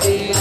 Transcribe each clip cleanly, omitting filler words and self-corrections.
Amen.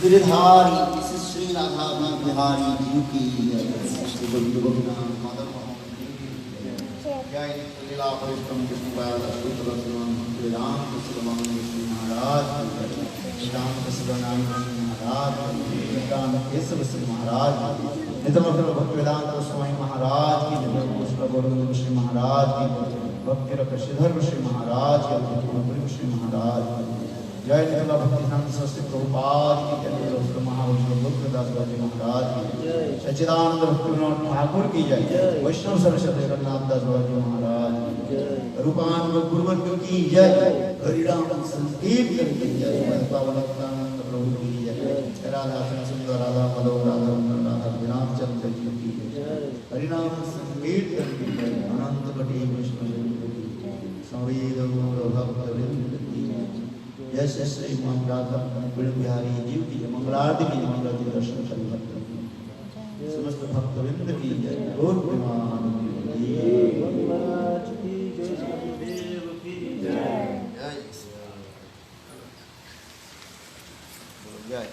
Girdhari Shri Radha Bihari ji की श्री गोविंद गोपीनाथ माधव जय लीला परिश्रम कृष्णपाद राम कृष्ण महाराज राम कृष्ण महाराज राम केशव श्री महाराज नितमकर भक्त वेदांत स्वामी महाराज की पुष्प गोविंद श्री महाराज की भक्ति रख श्रीधर श्री महाराज की श्री महाराज जय नितला भक्ति नंद सरस्वती प्रभुपाद की जय महावैष्णव भक्तदास जी महाराज की सच्चिदानंद भक्ति विनोद ठाकुर की जय वैष्णव सरस्वती जगन्नाथ दास जी महाराज की रूपान गुरुवर्ग की जय हरिराम संकीर्तन की जय पावन प्रभु की जय राधा सुंदर राधा माधव राधा राधा विनाम चंद्र जी की जय हरिनाम संकीर्तन की जय अनंत कोटि वैष्णव संवेद भक्त वृंद जय श्री राधा बिहारी जीव की जय मंगलारती की जय मंगलारती दर्शन सभी भक्त समस्त भक्त वृंद की जय गौर प्रेमानंद की जय जय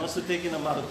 Also taking them out.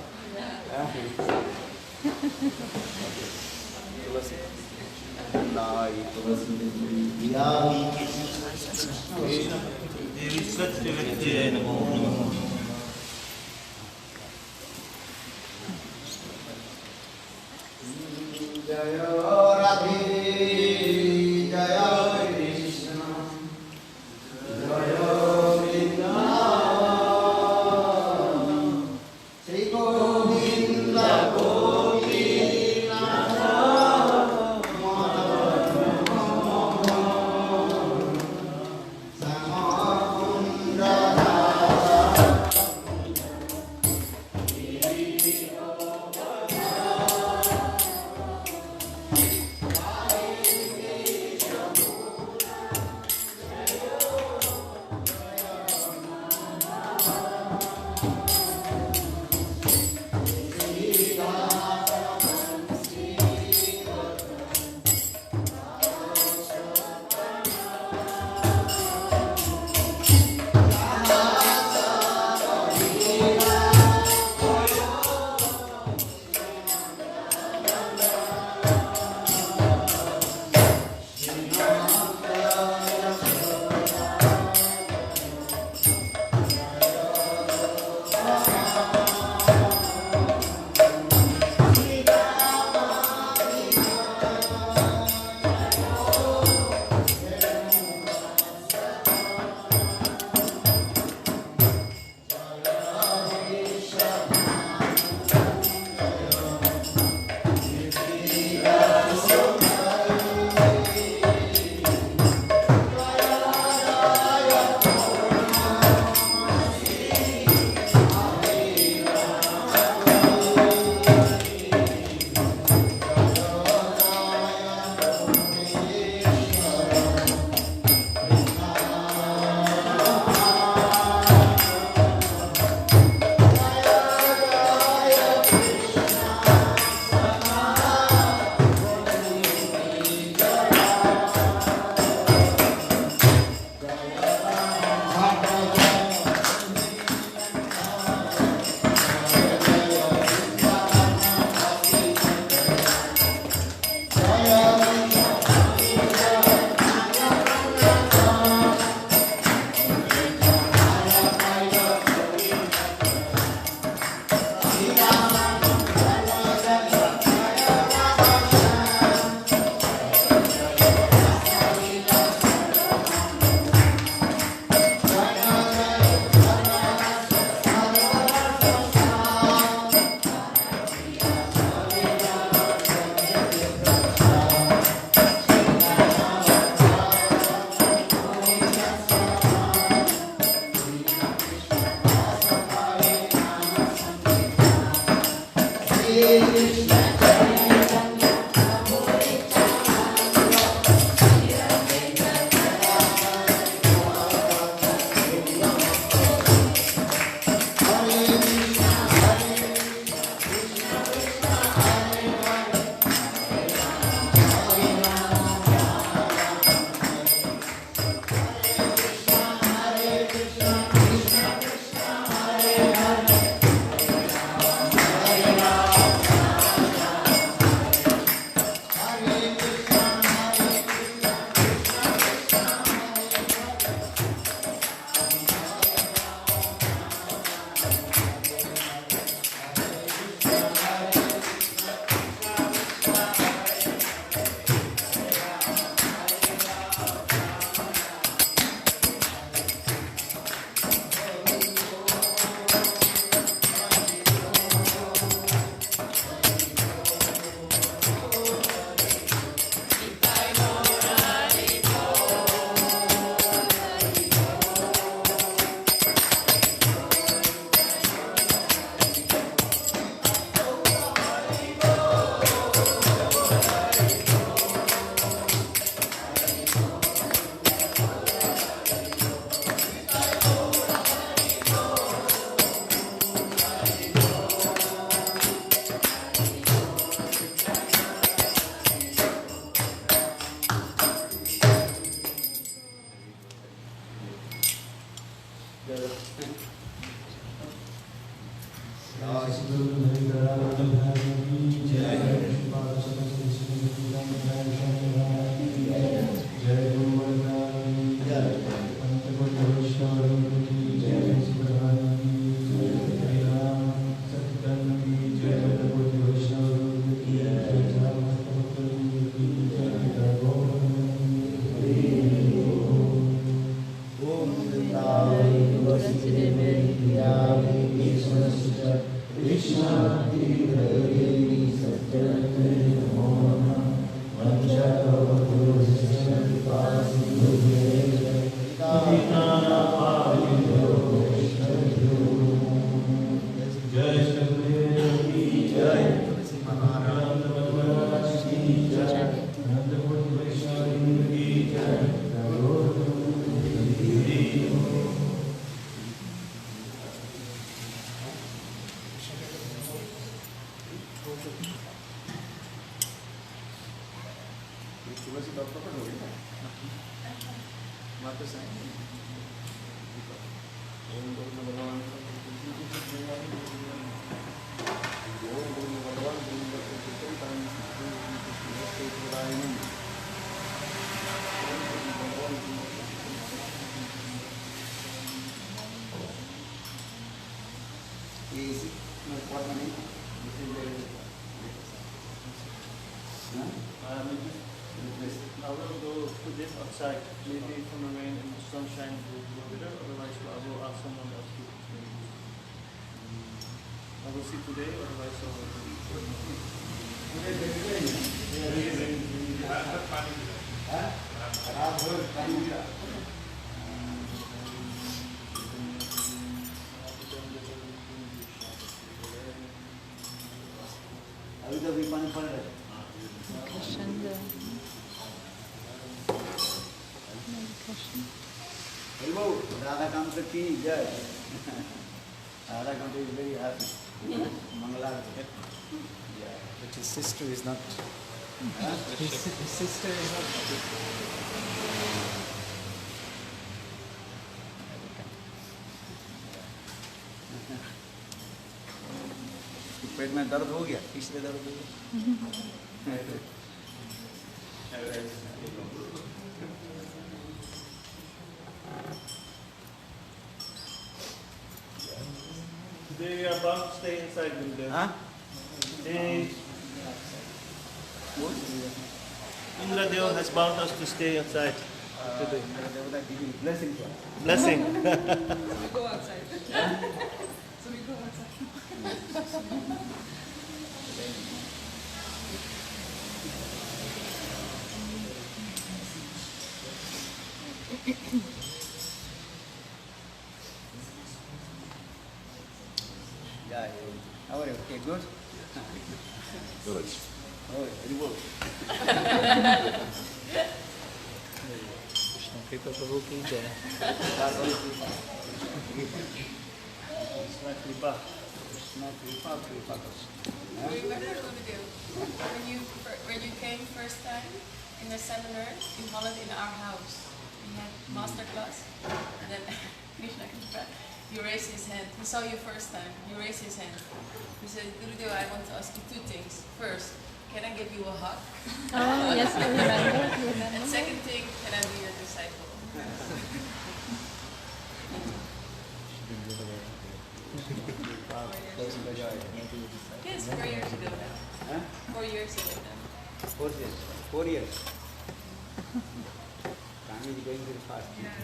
I will go put this outside. Maybe from the rain and the sunshine will be better. Otherwise, I will ask someone else to maybe use it. I will see today. Otherwise, I will. अभी तो अभी पानी पड़ रहा है। Hello, Radha Kanta ki jai. Radha Kanta is very happy. Mangala. Yeah, but his sister is not. His sister is not happy. पेट में दर्द हो गया, इसलिए दर्द हो गया। They are bound to stay inside with them. Huh? Indradeva has bound us to stay outside today. Blessing. Blessing. So we go outside. So we go outside. Yeah, how are you? Okay, good? Good. Oh, very well. Krishna Prabhu ki jai. Krishna Kripa. Remember when you came first time in the seminar in Holland in our house? We had master class, and then Krishna Kripa, he raised his hand. He saw you first time. He raised his hand. He said, Gurudev, I want to ask you two things. First, can I give you a hug? Oh, yes, I remember. And second thing, can I be your disciple? Yes, 4 years ago now. Huh? 4 years ago now. 4 years. 4 years. Time is going very fast. Yes.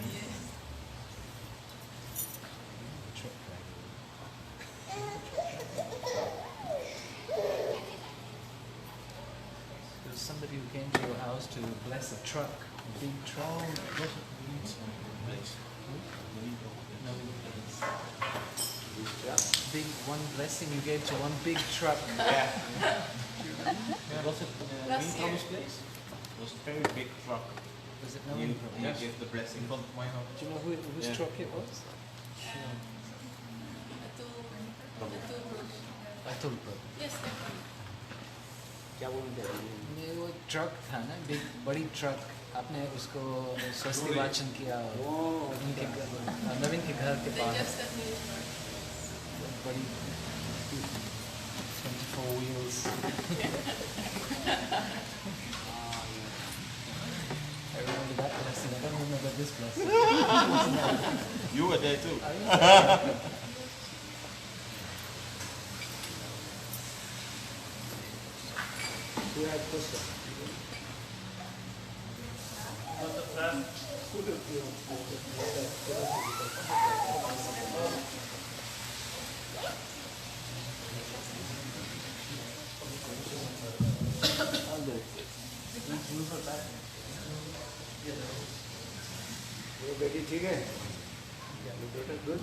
There was somebody who came to your house to bless a truck, a big truck. Big one blessing you gave to one big truck. Yeah. Was it Last year. Thomas' place? It was a very big truck. Was it You, no? you gave the blessing. In front of my house. Do you know whose Yeah. truck it was? Atul Group. Atul Prabhu. Yes, definitely. क्या बोलते हैं? वो truck था ना, big बड़ी truck आपने उसको स्वस्ति वाचन किया उनके नवीन के घर के They pass just got new car. बड़ी 24 wheels. I remember that blessing. I don't remember this blessing. You were there too. You have question. But the past ये बेटी ठीक है? Good.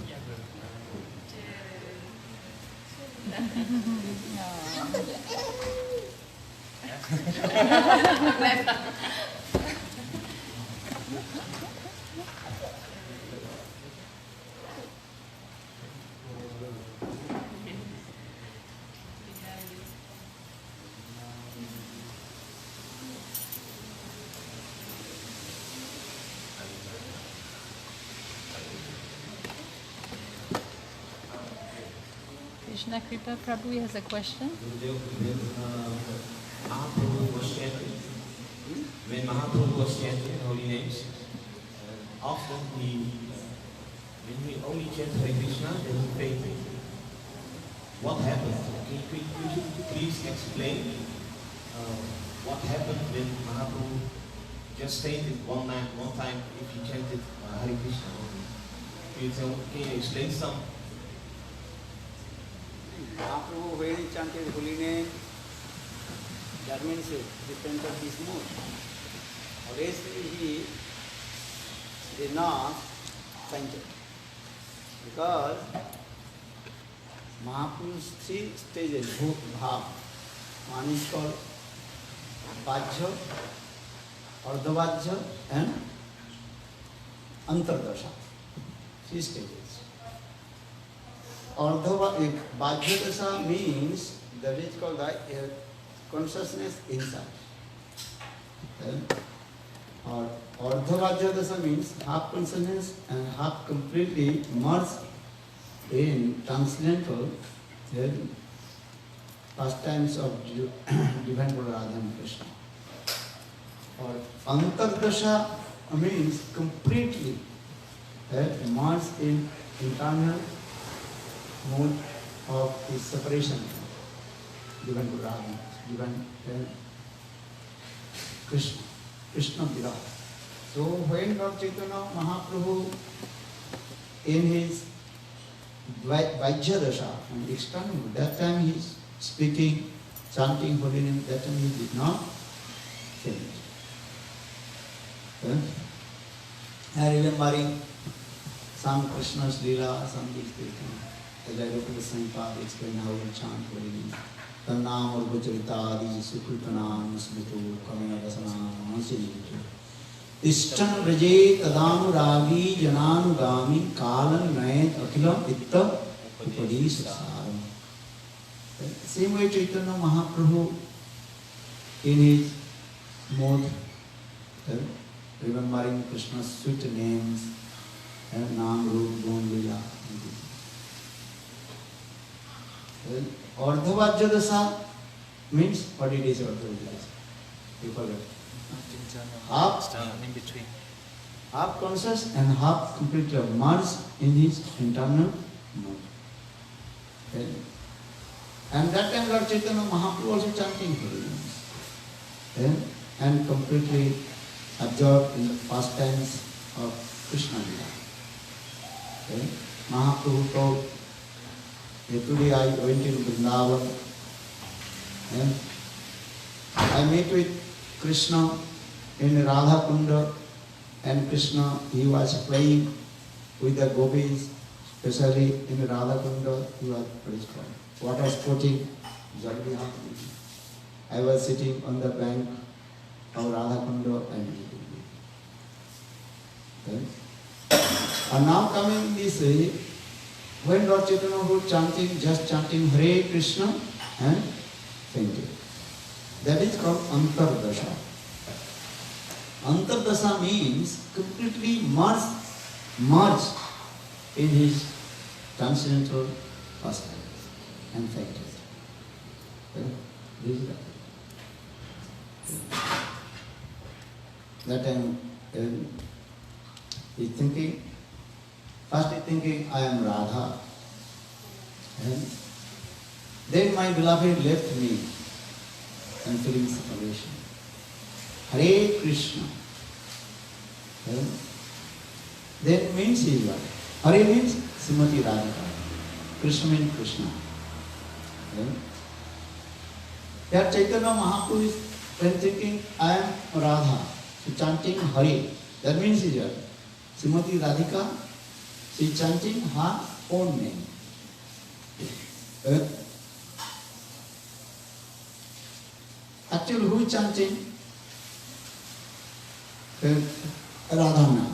Krishna Kripa Prabhu has a question. Mahaprabhu was chanting. When Mahaprabhu was chanting holy names, often when he only chants Hare Krishna, then he fainted. What happened? Could you please explain what happened when Mahaprabhu just fainted one time if he chanted Hare Krishna? Can you explain some? Mahaprabhu, when he chanted holy name, that means he entered this mood. Obviously, he did not faint it. Because Mahaprabhu's 3 stages, bhav. One is called Vajja, Ardhavajja and Antardasha. 3 stages. Vajradasa means that is called the consciousness inside. Or Ardhavajradasa means half consciousness and half completely merged in transcendental pastimes of divine Lord Radha and Krishna. Or Antardasha means completely merged in internal mode of the separation, divine Lord Radha, divine Krishna Virat. So when Lord Chaitanya Mahaprabhu in his Vajradasha and external, that time he is speaking, chanting holy name, that time he did not faint. I remembering some Krishna's Leela, some explain, as I look at the Sampad, explain how you chant holy name. Tannam or Bhujarita, Sukulpanam, Smritu, Kamina Vasana, Mansijitu. Ishtan Raje Tadamuragi Jananugami Kalan Nayan Akilam Itta Upadhisasaram. Same way Chaitanya Mahaprabhu in his mode, remembering Krishna's sweet names and Nam Rup Gun Lila. Ardhavajradasa means what it is Ardhavajradasa. You forget. Half in between. Half conscious and half completely merged in his internal mode. Okay. And that time Lord Chaitanya Mahaprabhu also chanting holy names. Okay. And completely absorbed in the pastimes of Krishna Lila. Okay. Mahaprabhu told, today I went in Vrindavan and I met with Krishna in Radha Kunda, and Krishna, he was playing with the gopis, especially in Radha Kunda, he was water sporting, Jaldi happening. I was sitting on the bank of Radha Kunda and okay. And now coming this way, when Lord Chaitanya was chanting, just chanting Hare Krishna and fainted. That is called Antardasha. Antardasa means completely merged in his transcendental personality and factors. This is that time he's thinking, first he's thinking, I am Radha. And then my beloved left me and feeling separation. Hare Krishna. And then means he is what? Hare means Srimati Radhika. Krishna means Krishna. And here Chaitanya Mahaprabhu is thinking, I am Radha. So chanting Hare. That means he is what? Srimati Radhika. She is chanting her own name. Actually, who is chanting? Radhana.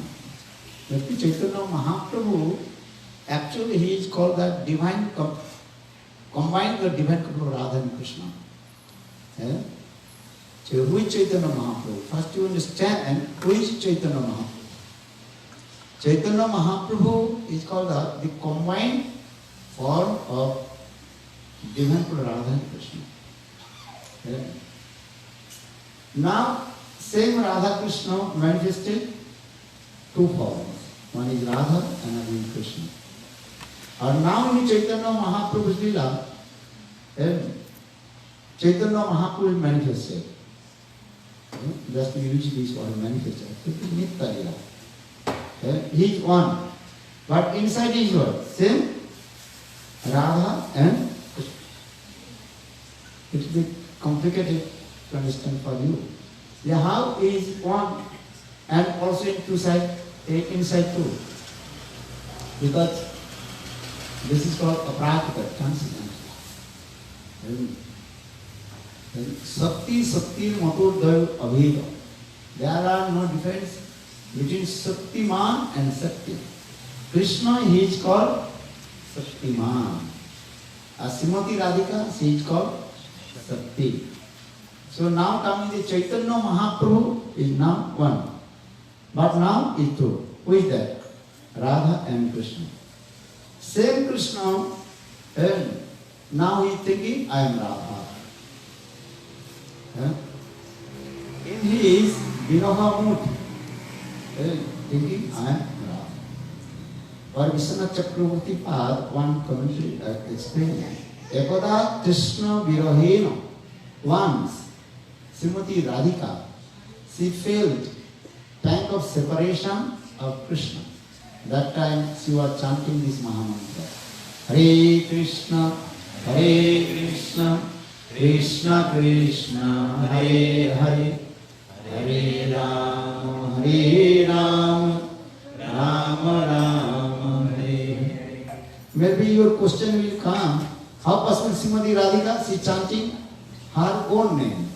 But Chaitanya Mahaprabhu, actually he is called the divine, combined the divine couple of Radha and Krishna. So who is Chaitanya Mahaprabhu? First you understand who is Chaitanya Mahaprabhu. Chaitanya Mahaprabhu is called the combined form of divine couple of Radha and Krishna. Now, same Radha Krishna manifested two forms. One is Radha and another is Krishna. And now in Chaitanya Mahaprabhu's Leela, Chaitanya Mahaprabhu is manifested. Just to use this word manifested. It is Nitya Leela. He is one. But inside is what? Same Radha and Krishna. It will be complicated to understand for you. Yeah, how is one and also in two side, inside two? Because this is called aprarata, transcendental. Sakti, Sakti, Matodaya, Abheda. There are no difference between Shaktiman and Sakti. Krishna, he is called Shaktiman. As Srimati Radhika, she is called Sakti. So now coming the Chaitanya Mahaprabhu is now one. But now is two. Who is that? Radha and Krishna. Same Krishna, and now he is thinking, I am Radha. In his Viraha mood, thinking, I am Radha. For Vishwanath Chakravarti Pad, one commentary explains, Ekada Krishna Virahena, once Srimati Radhika, she felt pang of separation of Krishna. That time she was chanting this Mahamantra. Hare Krishna, Krishna Krishna, Hare Hare, Hare Rama, Rama Rama, Hare Hare. Maybe your question will come, how possible Srimati Radhika, she chanting her own name.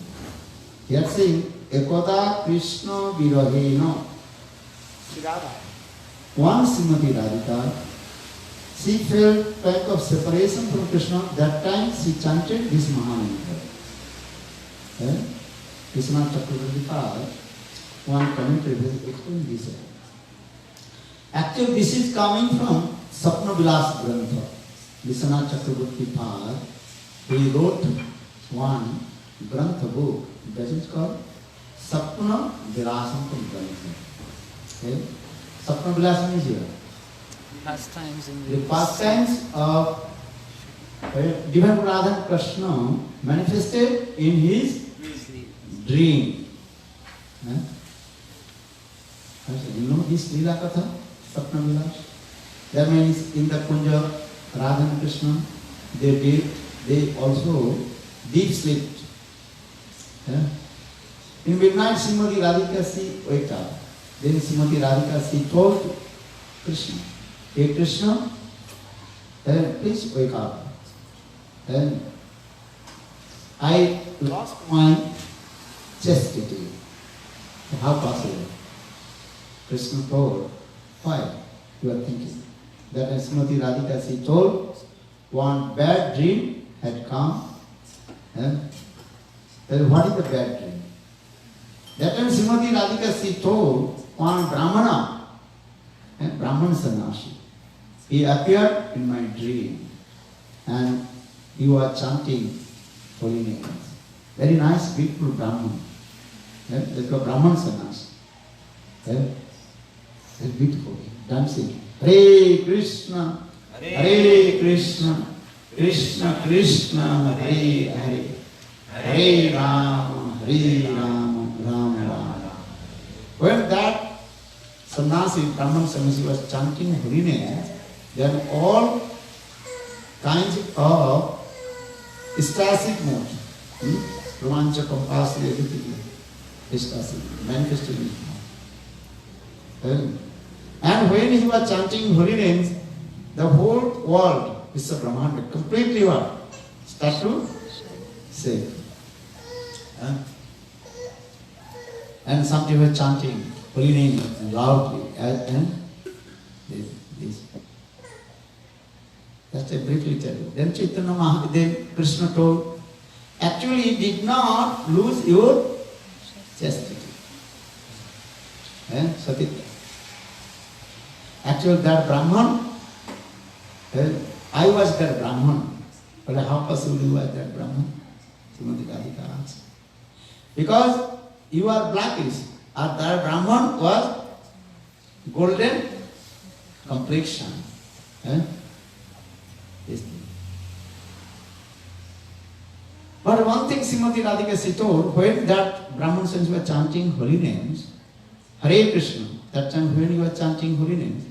Here saying, Ekada Krishna Virahena. One Srimati Radhika, she felt pang of separation from Krishna. That time she chanted this Mahamantra. Vishwanath Chakravarti Pad, one commentary has explained this. Actually, this is coming from Sapna Vilas Grantha. Vishwanath Chakravarti Pad, he wrote one Grantha book that is called Sapna Vilasam Grantha. Sapna Vilasam is here. Pastimes in The pastimes of divine Radha and Krishna manifested in his dream. You know this Leela Katha, Sapna Vilas? That means in the Kunja, Radha and Krishna, they also deep sleep. In midnight, Srimati Radhika, she waked up. Then Srimati Radhika, she told Krishna, Hey Krishna, please wake up. And I lost my chastity. How possible? Krishna told, why you are thinking? That is Srimati Radhika, she told, one bad dream had come. And then what is the bad dream? That time Srimati Radhika, she told one Brahmana, Brahman Sannyasi, he appeared in my dream and he was chanting holy names. Very nice, beautiful Brahman. That's called Brahman Sannyasi. Very beautiful, dancing. Hare Krishna, Hare Krishna, Krishna Krishna, Hare Hare, Hare Rama, Hare Rama, Rama Rama. When that sannyasi, Brahman sannyasi was chanting holy names, then all kinds of ecstatic mood, romancha, compassion, everything, ecstatic, manifested in him. And when he was chanting holy names, the whole world, Vishwa Brahmanda, completely what? Start to say. And some people were chanting holy names loudly. And this. Just I briefly tell you. Then Chaitanya Mahaprabhu, then Krishna told, actually you did not lose your chastity. Satitya. Actually that Brahman, I was that Brahman. But how possible you are that Brahman? Srimati Radhika asked. Because you are blackish, and that Brahman was golden complexion. This thing. But one thing Srimati Radhika, she told, when that Brahman sons were chanting holy names, Hare Krishna, that time when you were chanting holy names,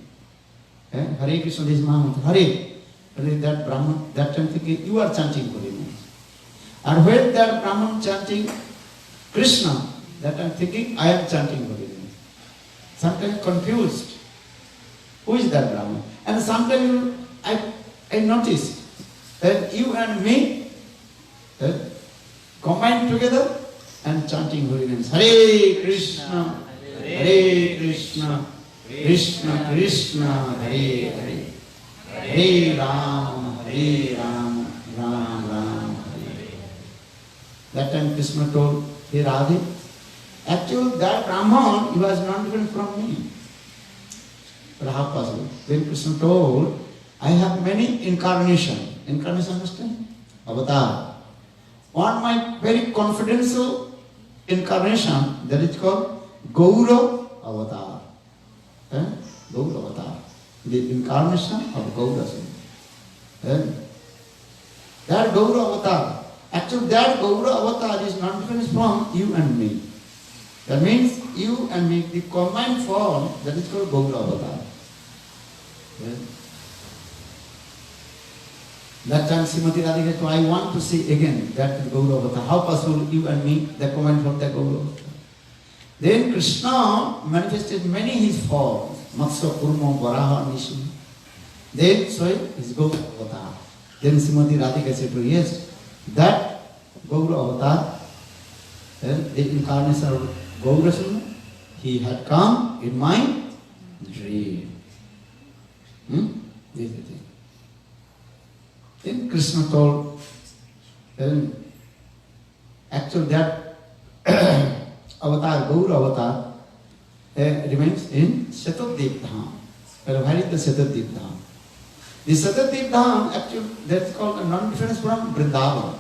Hare Krishna, this Mahamantra, Hare, that Brahman, that time thinking, you are chanting holy names. And when that Brahman chanting Krishna, that time thinking, I am chanting holy names. Sometimes confused. Who is that Brahman? And sometimes I noticed that you and me combined together and chanting holy names. Hare Krishna, Hare Krishna, Krishna Krishna, Hare Hare, Hare Rama, Hare Rama, Rama Rama, Hare. That time Krishna told, Hey Radhe, actually that Brahman, he was not different from me. But how possible? Then Krishna told, I have many incarnations. Incarnation, understand? Avatar. One my very confidential incarnation, that is called Gaura Avatar. Gaura Avatar. The incarnation of Gaura. That Gaura Avatar. Actually, that Gaura Avatar is not different from you and me. That means you and me, the combined form, that is called Gaura Avatar. That time Srimati Radhika, I want to see again that Gaura Avatar. How possible you and me, the combined form, the Gaura Avatar. Then Krishna manifested many his forms. Matsya, Kurma, Varaha, Nishu. Then so his Gaura Avatar. Then Srimati Radhika said, yes, that Gaura Avatar, the incarnation of Gaura, he had come in my dream. This is the thing. Then Krishna told, actually that avatar, Gaura Avatar, remains in Shatadip Dham. Where is the Shatadip Dham? The Shatadip Dham, actually, that's called a non-difference from Vrindavan.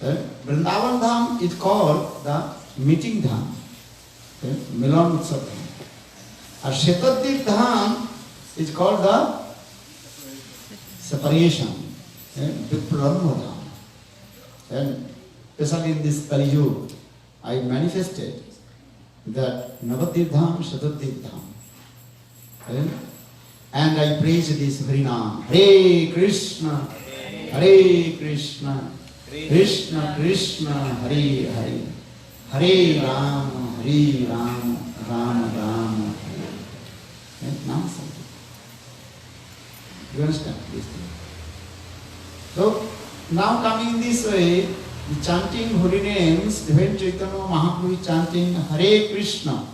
Vrindavan Dham is called the meeting Dham, Milan Utsav Dham. And Shatadip Dham is called the separation, Viprarambha Dham. And especially in this Kali Yuga, I manifested that Navadip Dham, Shatadip Dham. And I praise this Harinam. Hare Krishna, Hare Krishna, Krishna Krishna, Hare Hare, Hare Rama, Hare Rama, Rama Rama, Hare. Now something. You understand this thing? So, now coming this way, the chanting holy names, when Chaitanya Mahaprabhu is chanting Hare Krishna,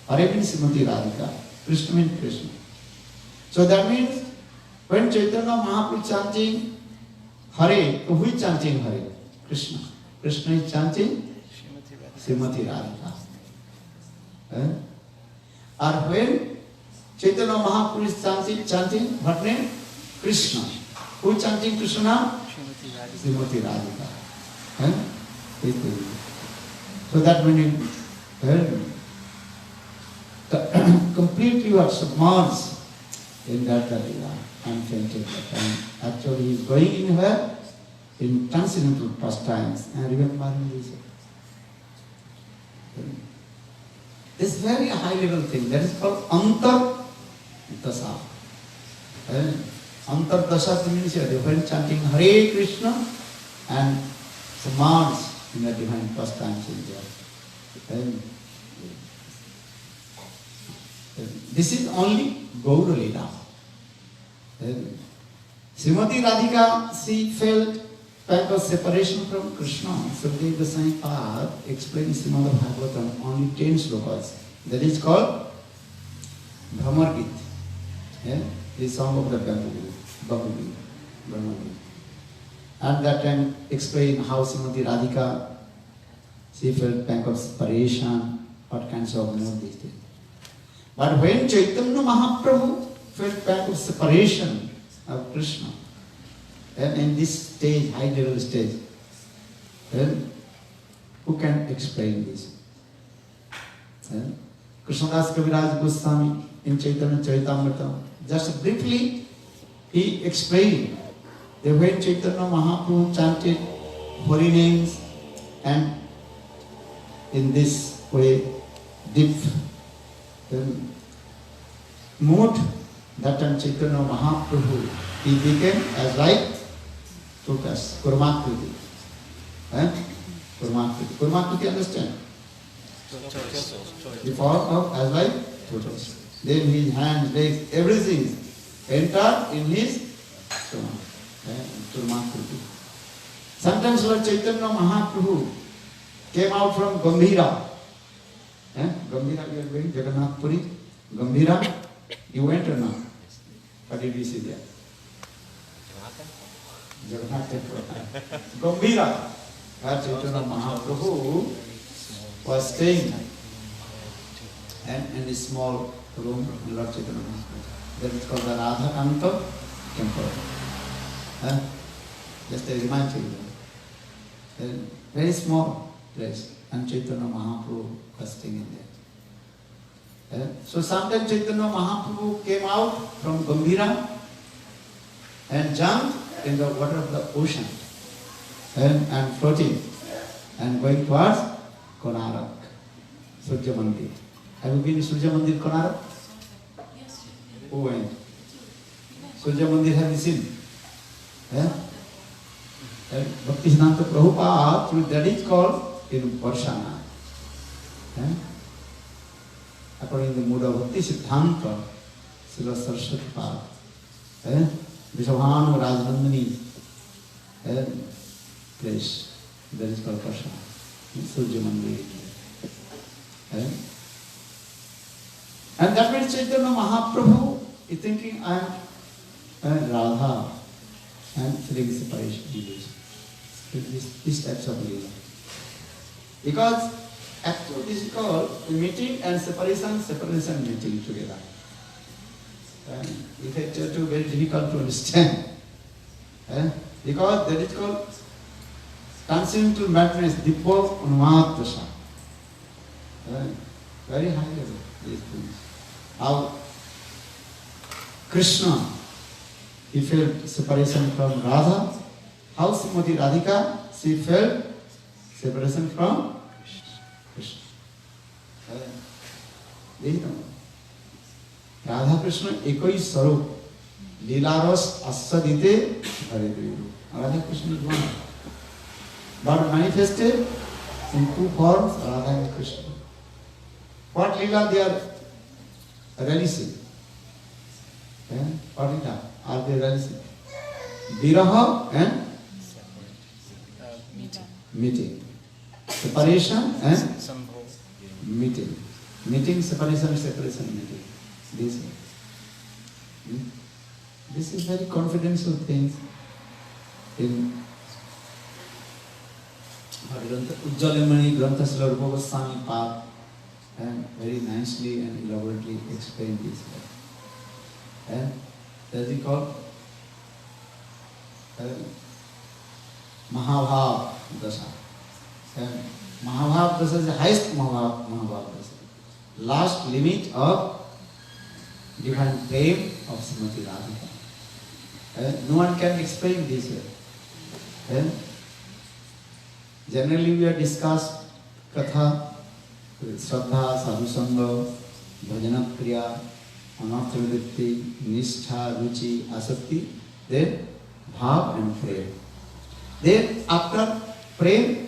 Hare means Srimati Radhika, Krishna means Krishna. So that means when Chaitanya Mahaprabhu is chanting Hare, who is chanting Hare? Krishna. Krishna is chanting Srimati Radhika. Or when Chaitanya Mahaprabhu is chanting what name? Krishna. Who chanting Krishna? Srimati Radhika. So that when you completely you are submerged in that Lila, unfainted. And actually he is going in where? In transcendental pastimes and remembering this. This very high level thing that is called Antar Dasa. Antar Dasa means when chanting Hare Krishna and submerged in the divine pastimes in there. This is only Gaura Lila. Srimati Radhika, she felt type of separation from Krishna. Sukadeva Goswami Pad explains Srimad Bhagavatam only 10 slokas. That is called Bhramar Gita. The song of the Bhagavad Gita. At that time explain how Srimati Radhika, she felt type of separation, what kinds of mood these things. But when Chaitanya Mahaprabhu felt type of separation of Krishna, and in this stage, high level stage, then who can explain this? Krishnadas Kaviraj Goswami in Chaitanya Charitamrita, just briefly he explained that when Chaitanya Mahaprabhu chanted holy names and in this way deep mood, that time Chaitanya Mahaprabhu, he became as like Tukas, Kurmakriti. Kurmakriti. Kurmakriti, understand? The form of as like Tukas. Then his hands, legs, everything entered in his Kurmakriti. Sometimes Lord Chaitanya Mahaprabhu came out from Gambhira. Gambhira, we are going, Jagannath Puri. Gambhira, you went or not? What did we see there? Gambhira, where Chaitanya Mahaprabhu was staying and in a small room, Lord Chaitanya Mahaprabhu. That is called the Radha Kanta temple. Just to remind you, very small place, and Chaitanya Mahaprabhu was staying in there. So sometimes Chaitanya Mahaprabhu came out from Gambhira and jumped in the water of the ocean and floating and going towards Konarak, Surya Mandir. Have you been to Surya Mandir, Konarak? Yes. Who went? Surya Mandir, have you seen? Bhaktisiddhanta Prabhupada, through that is called in Varshana. According to the mood of Bhaktisiddhanta, Srila Saraswati Pad, Vishabhanu Rajnandani place, that is called Varshana, Surya Mandir. And that means Chaitanya Mahaprabhu is thinking, I am Radha and feeling separation. These types of lila. Because actually this is called meeting and separation meeting together. And it is too very difficult to understand. Because that is called transcendental madness, Dipo Unmat Dasha. Very high level, these things. How Krishna, he felt separation from Radha. How Srimati Radhika, she felt separation from Krishna. Radha Krishna ekoi sarup, Leelaras asadite haridevu. Radha Krishna is one. But manifested in two forms, Radha and Krishna. What Leela they are releasing? What Leela are they releasing? Viraha and meeting. Separation and meeting. Meeting, separation, meeting. This is very confidential things in Ujjalamani Grantha Rupa Goswami Pad and very nicely and elaborately explained this. And that is called Mahabhav Dasa. And Mahabhav Dasa is the highest Mahabhav Dasa. Last limit of divine fame of Srimati Radhika. No one can explain this way. And generally we have discussed Katha, Shraddha, Sadhusanga, Bhajana Kriya, Anartha-vritti, Nishtha, Ruchi, Asakti, then Bhav and Prem. Then after Prem,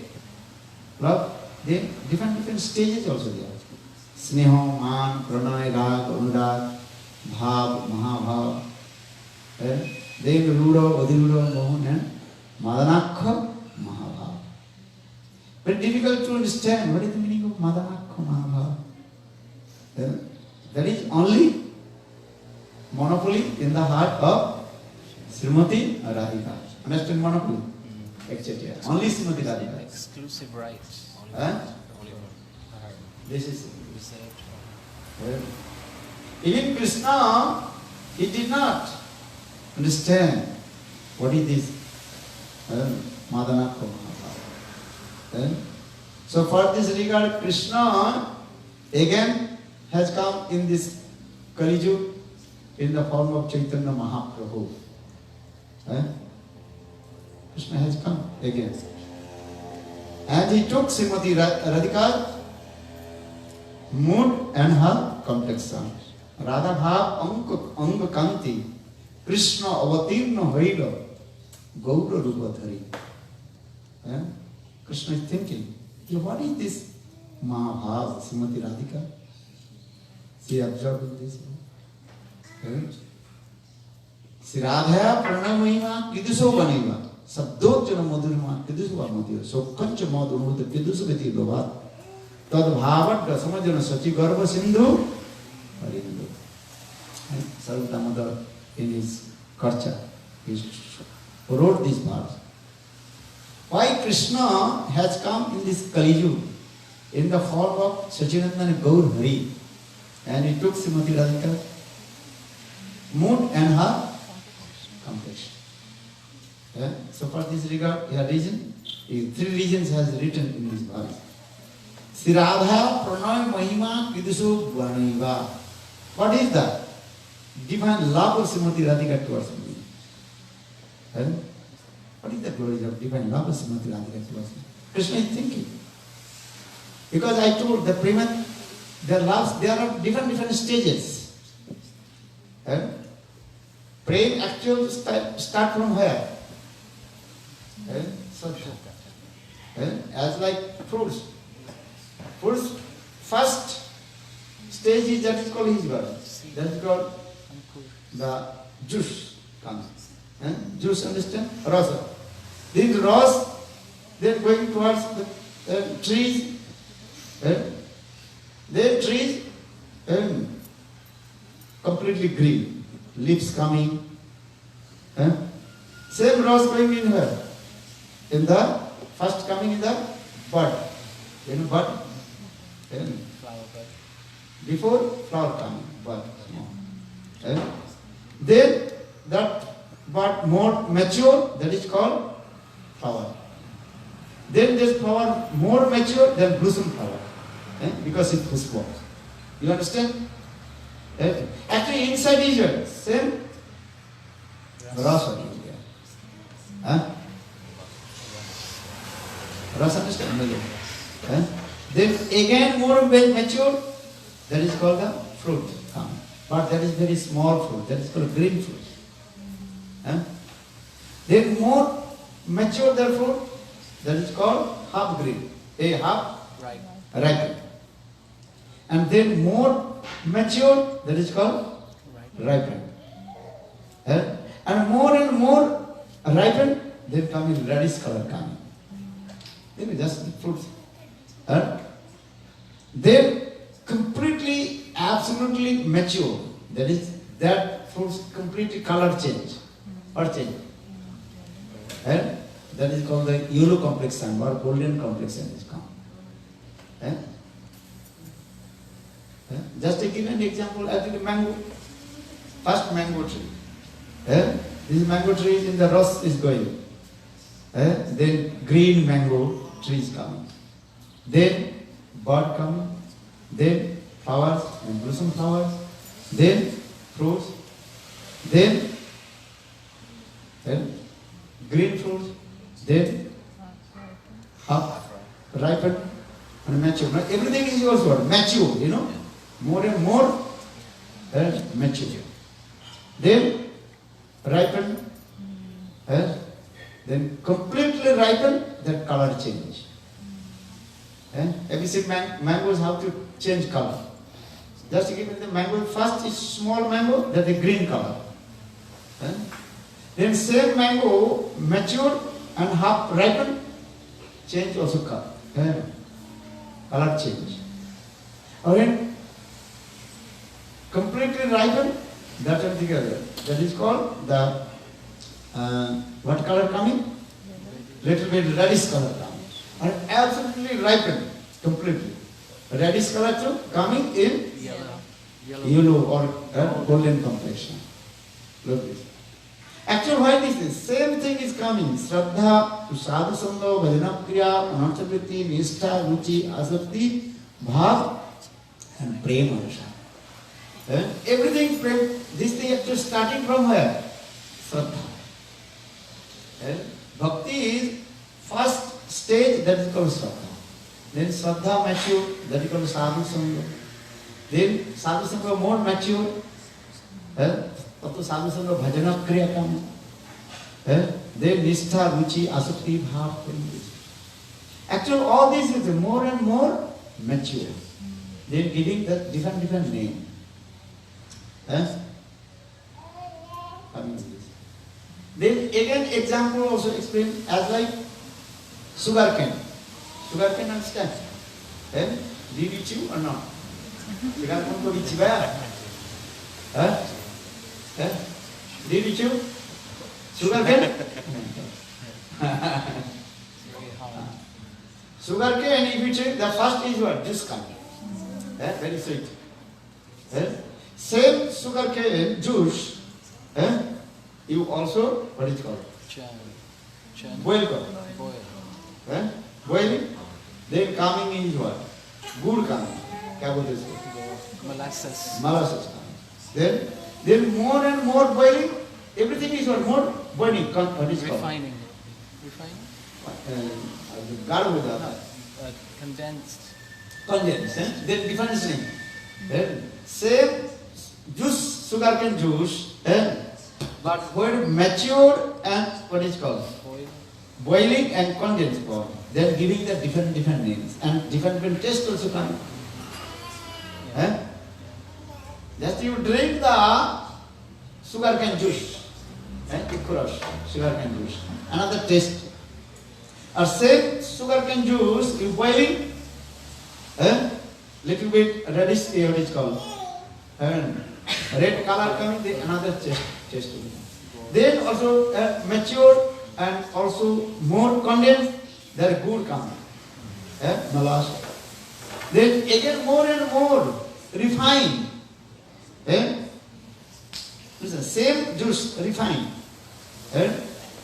love, then different stages also there. Sneha, Man, Pranay, Rag, Anurag, Bhav, Mahabhav, then Ruda, Adhiruda, Mohan and Madanakha, Mahabhav. Very difficult to understand what is the meaning of Madanakha, Mahabhav. That is only monopoly in the heart of Srimati Radhika. Understand monopoly? Etc. Only Srimati Radhika. Exclusive rights. This is reserved for. Even Krishna, he did not understand what is this Madanakha Mahabhav. So for this regard, Krishna again has come in this Kali Yuga in the form of Chaitanya Mahaprabhu. Krishna has come again. And he took Srimati Radhika's mood and her complexion. Radha Bhav Anga Kanti Krishna Avatirna Vaida Gaura Rupa Dhari. Krishna is thinking, what is this Mahabhav, Srimati Radhika? She observed this. Sri Radha Pranay Mahima Kiduso Baniva Sabdojana Madhurima Kiduso Madhura Sokancha Madhurma Kiduso Viti Lovat Tad Bhavat Samajana Sachi Garva Sindhu Harindu. Sarvata Mother in his Karcha, he wrote these parts. Why Krishna has come in this Kali Yuga in the form of Sachinandana Gaur Hari, and he took Srimati Radhika's mood and her complexion. So for this regard, here reason, three reasons has written in this verse. Sri Radha Pranay Mahima Kidusu Vaniva. What is that? Divine love of Srimati Radhika towards me. What is the glory of divine love of Srimati Radhika towards me? Krishna is thinking. Because I told the Premat, their loves, there are different stages. Prem actually start from where? As like fruits. Fruits, first stage is that is called Hijbar. That is called the juice comes. Juice, understand? Rasa. Then rose, then going towards the trees. Then trees completely green. Leaves coming. Same rose going in here. In the first coming in the bud. Bud. Flower bud. Before flower coming, bud. Then that bud more mature, that is called flower. Then this flower more mature than blossom flower. Because it was what? You understand? Actually inside is your same rasa is there. Rasa understand? Then again more mature, that is called the fruit. But that is very small fruit, that is called green fruit. Then more mature the fruit, that is called half green, half ripe. And then more mature, that is called ripened. And more ripened, then coming reddish color coming. Then just the fruits. Then completely, absolutely mature. That is, that fruits completely color change or change. that is called the yellow complexion or golden complexion is come. Just to give an example, I think mango, first mango tree. This mango tree in the rust is going. Then green mango tree is coming. Then bud coming. Then flowers and blossom flowers. Then fruits. Then green fruits. Then ripen and mature. Now everything is also mature, you know. More and more mature. Then ripen, then completely ripen, that color change. Have you seen mangoes how to change color? Just to give you the mango, first is small mango, that is green color. Then same mango mature and half ripen, change also color. Color change. Again, completely ripen, that is together. That is called the what color coming? Little bit reddish color coming. And absolutely ripen, completely. Reddish color too coming in yellow or golden complexion. Look at this. Actually, why this is? Same thing is coming. Shraddha, Sadhu Sangha, Bhajana Kriya, Anarthavritti, Nishtha, Ruchi, Asakti, Bhav, and Prema. Everything, this thing actually starting from where? Shraddha. Bhakti is first stage, that is called Shraddha. Then Shraddha mature, that is called Sadhu Sangha. Then Sadhu Sangha more mature. Tato Sadhu Sangha Bhajana Kriya come. Then Nishtha, Ruchi, Asakti, Bhav. Actually all this is more and more mature. Then giving the different name. Then again example also explain as like sugar cane. Sugar cane understand? Did you chew or not? Sugar cane ko chew ba? Did you chew? Sugar cane? Sugar cane, if you chew, the first is what? Juice coming. Very sweet. Same sugar cane juice, you also, what is it called? Boil. Boiling. Then coming is what? Gur coming. Molasses. Molasses coming. Then more and more boiling. Everything is what? More boiling. What is it called? Refining. Condensed. Then different name. Same juice, sugarcane juice, but when matured and what is called? Boiling and condensed form. Then giving the different names and different taste also come. Just you drink the sugarcane juice, sugarcane juice, another taste. Or same sugarcane juice, you boiling, little bit reddish, what is called? Red color coming, then another taste. Then also mature and also more condensed, there good coming. Molasses. Then again more and more refined. Listen, same juice refined.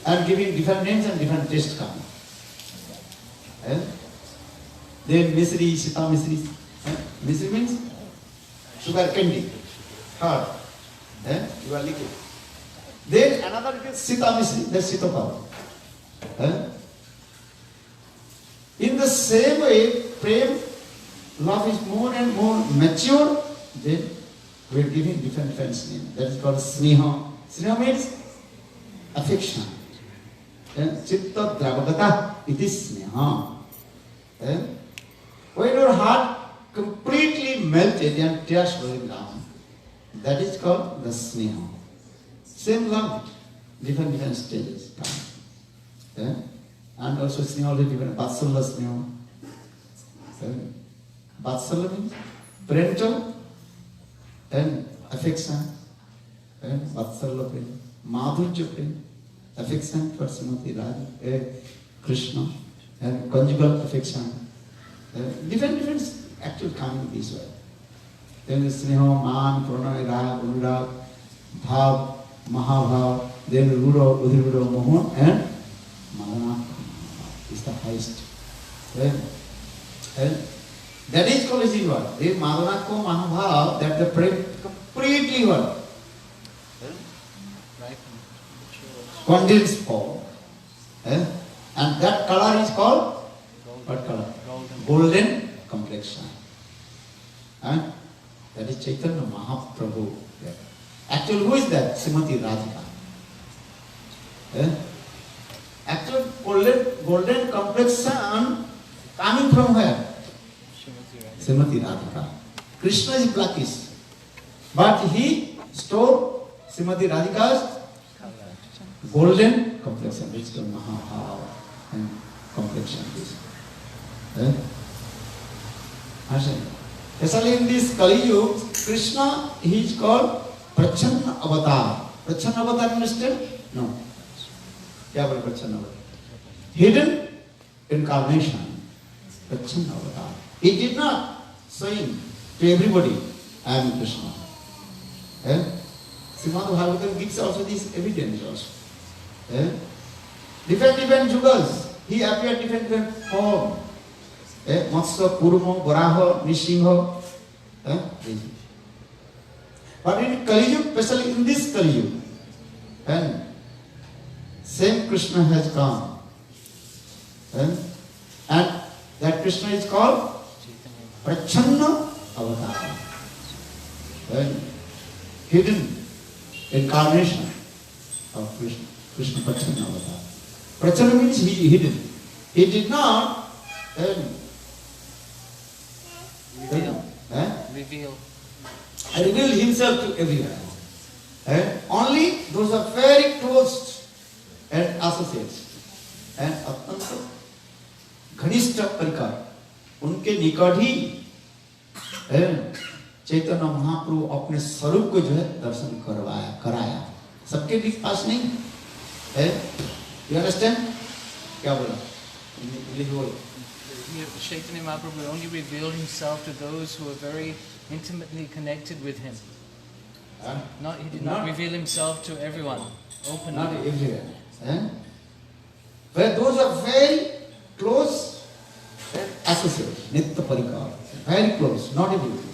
And giving different names and different tastes coming. Then misri, sita misri. Misri means sugar candy. Hard. You are liquid. Then another is sita misri, that's sita power. In the same way, prem, love is more and more mature, then we are giving different names. That is called sneha. Sneha means affection. Chitta dravagata, it is sneha. When your heart completely melted and tears flowing down, that is called the sneha. Same love, different stages come. And also sneha, different vatsala sneha. Vatsala means parental and affection, vatsala prem, madhurya prem, affection for Srimati Radha, Krishna, and conjugal affection. Different actual coming this way. Then the Sneha, Man, Pranay, Rag, Anurag, Bhav, Mahabhav, then Rudo, Udhirudo, Mohan, and Madana is the highest. And that is called as what? The Madhanako Mahabhav, that the prem completely what? Condensed form. And that color is called? What color? Golden complexion. And that is Chaitanya Mahaprabhu. Actually, who is that? Srimati Radhika. Actual golden complexion coming from where? Srimati Radhika. Krishna is blackish, but he stored Srimati Radhika's golden complexion, which is called Mahabhava and complexion. Especially in this Kali Yuga, Krishna, he is called Prachanna Avatar. Prachanna Avatar, understand? No. Kya bole Prachanna Avatar? Hidden incarnation. Prachanna Avatar. He did not say to everybody, I am Krishna. Srimad Bhagavatam gives also this evidence also. Different yugas, he appeared different form. Matsya, Kurma, Varaha, Nishinha. But in Kali Yuga, especially in this Kali Yuga, same Krishna has come. And that Krishna is called Prachanna Avatar. Hidden incarnation of Krishna. Krishna Prachanna Avatar. Prachanna means he hidden. He did not reveal himself to everyone. Only those are very close and associates. And अत्यंत घनिष्ठ परिकर उनके निकट ही चैतन्य महाप्रभु अपने स्वरूप को जो है दर्शन कराया सबके भी पास नहीं है. You understand? क्या बोला? इंग्लिश बोलो. Chaitanya Mahaprabhu only revealed himself to those who were very intimately connected with him. He did not reveal himself to everyone openly. Not everywhere. But those are very close associates, Nitya Parikar. Very close, not everywhere.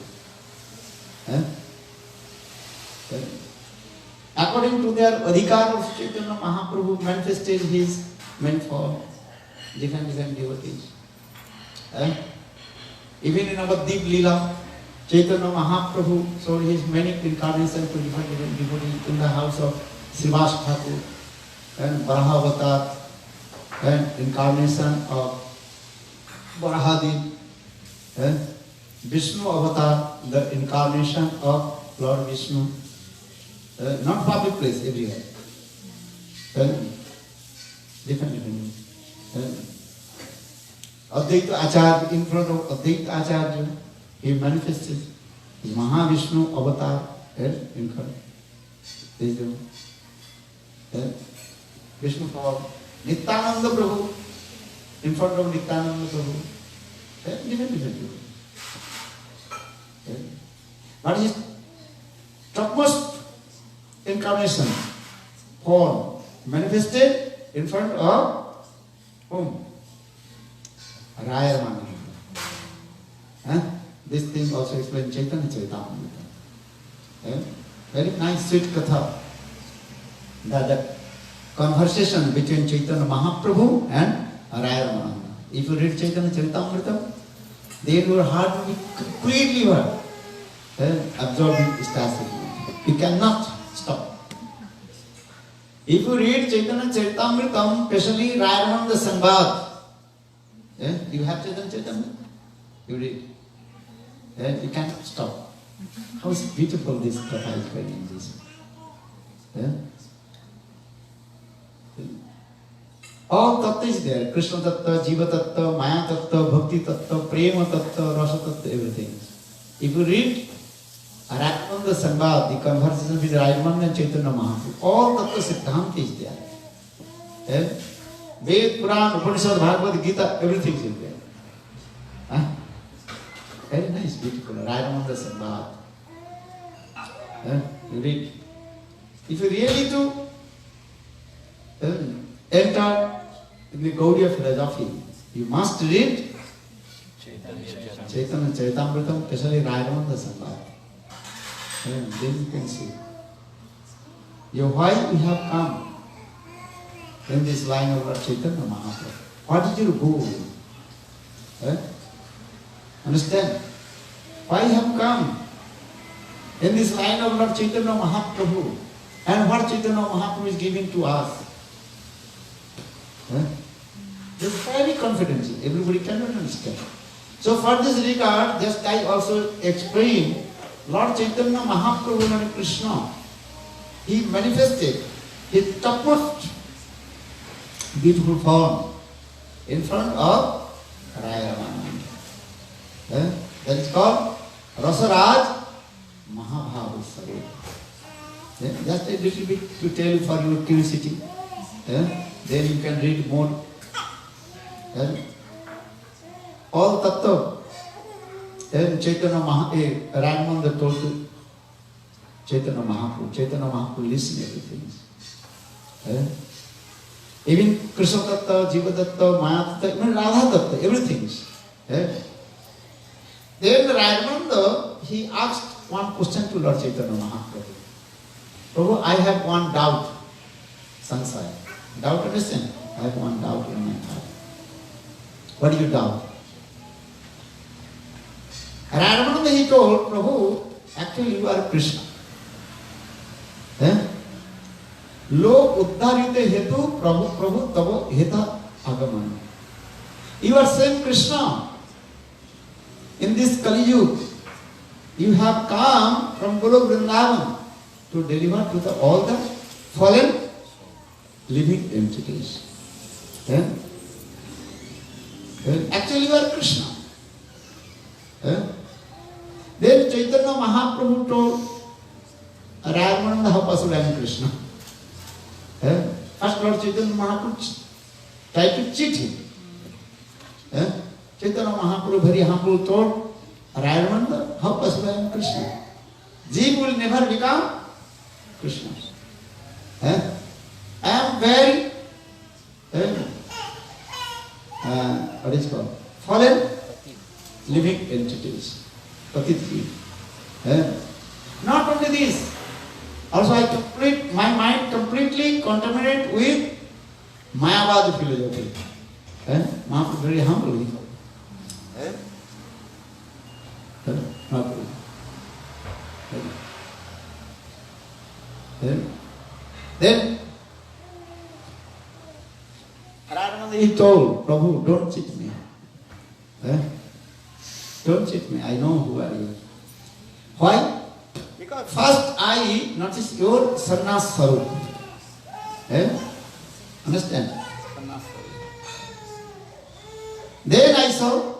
According to their adhikar of Chaitanya Mahaprabhu manifested his meant for different devotees. Even in Navadvip Leela, Chaitanya Mahaprabhu showed his many incarnations to different devotees in the house of Srivas Thakur and Varaha Avatar and incarnation of Varahadev and Vishnu Avatar, the incarnation of Lord Vishnu. Not public place, everywhere. Different. Advaita Acharya, in front of Advaita Acharya, he manifested his Mahavishnu Avatar incarnation. Vishnu form. Nityananda Prabhu, in front of Nityananda Prabhu. Different. But his topmost incarnation, form, manifested in front of whom? Raya Ramana. This thing also explained Chaitanya Charitamrita. Very nice sweet katha. The conversation between Chaitanya Mahaprabhu and Raya Ramana. If you read Chaitanya Charitamrita, then your heart will be completely absorbed in ecstatic. You cannot stop. If you read Chaitanya Charitamrita, especially Raya Ramana Sambad, you have Chaitanya Charitamrita? You read. You cannot stop. How beautiful this katha is going in this. All tattva is there. Krishna tattva, Jiva tattva, Maya tattva, Bhakti tattva, Prema tattva, Rasa tattva, everything. If you read Ramananda Sambad, the conversation with Ramananda and Chaitanya Mahaprabhu, all tattva siddhanta is there. Ved, Puran, Upanishad, Bhagavad Gita, everything is there. Huh? Very nice, beautiful. Rajamananda Sambad. You read. If you really do enter in the Gaudiya philosophy, you must read Chaitanya Charitamritam, especially Rajamananda Sambad. Then you can see. Why we have come in this line of Lord Chaitanya Mahaprabhu? What is your goal? Understand? Why have come in this line of Lord Chaitanya Mahaprabhu? And what Chaitanya Mahaprabhu is giving to us? This is very confidential. Everybody cannot understand. So for this regard, just I also explain Lord Chaitanya Mahaprabhu and Krishna. He manifested his topmost beautiful form in front of Raya Ramananda. That is called Rasaraj Mahabhavu Sarup. Just a little bit to tell you for your curiosity. Then you can read more. All Tattva. Then Chaitanya Ramananda told to Chaitanya Mahaprabhu. Chaitanya Mahaprabhu listened to everything. Even Krishna Tattva, Jiva Tattva, Maya Tattva, even Radha Tattva, everything. Then Ramananda, he asked one question to Lord Chaitanya Mahaprabhu. Prabhu, I have one doubt. Sansaya. Doubt, understand? I have one doubt in my heart. What do you doubt? Ramananda, he told, Prabhu, actually you are Krishna. Lok uddharite hetu Prabhu tavo heta agaman. You are same Krishna. In this Kali Yuga, you have come from Guru Vrindavan to deliver to all the fallen living entities. Actually you are Krishna. Then Chaitanya Mahaprabhu told Ramananda how possible I am Krishna. First Lord Chaitanya Mahaprabhu tried to cheat him. Chaitanya Mahaprabhu very humble told Ramananda how possible I am Krishna. Jeev will never become Krishna. I am very what is called? Fallen living entities. Patit. Not only this, also my mind completely contaminated with Mayavad philosophy. Mahaprabhu very humble. Then Ramananda, he told Prabhu, don't cheat me. Don't cheat me. I know who are you. Why? Because first I noticed your sannyas sarup. Understand? Then I saw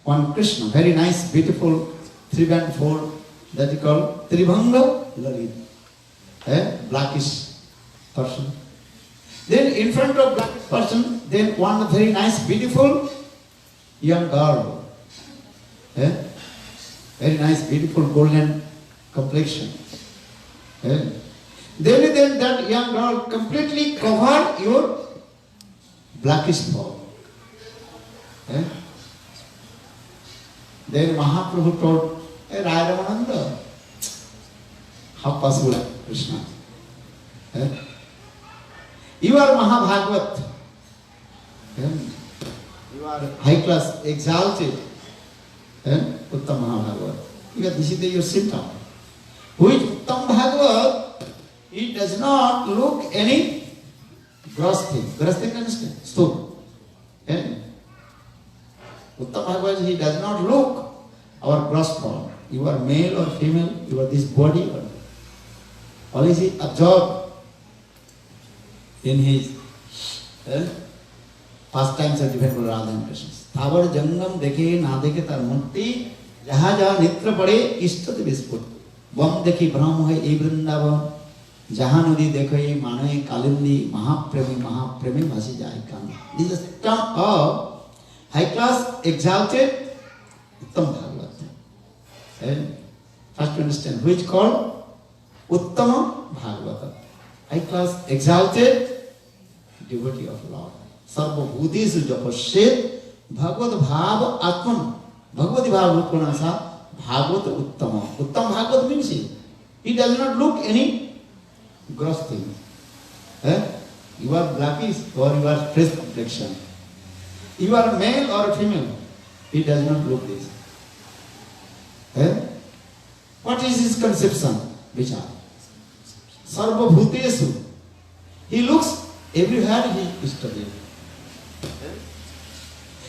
one Krishna, very nice, beautiful, 3-band 4, that is called Tribhanga Lalit. Blackish person. Then in front of blackish person, then one very nice, beautiful young girl. Very nice, beautiful, golden complexion. Then that young girl completely covered your blackish form. Then Mahaprabhu told, hey, Ramananda, how possible Krishna? You are Mahabhagavat. You are high class, exalted. Uttam Mahabhagavat. This is your symptom. Who is Uttam Bhagavat? He does not look any gross thing. Gross thing, understand? Stone. Uttam Bhagavat, he does not look our gross form. You are male or female, you are this body or always he absorbed in his pastimes of different Radha and Krishna. Thavar jangam dekhe na dekhe tar mukti jaha jaha nitra pade istat bisput. Bam dekhi brahma hai e vrindavan. Jaha nodi dekhoye manoye kalindi mahapremi bhasi jai kan. This is the term of high class exalted Uttam Bhagavat. And first to understand which called Uttama Bhagavata. High class exalted devotee of Lord. Sarva Bhutesu Japashet Bhagavad Bhava Atman. Bhagavati Bhava Utpanasa Bhagavat Uttama. Uttam Bhagavat means he does not look any gross thing. You are blackish or you are fresh complexion. You are male or female. He does not look this. What is his conception? Vichar. Sarva Bhutesu. He looks everywhere he studied.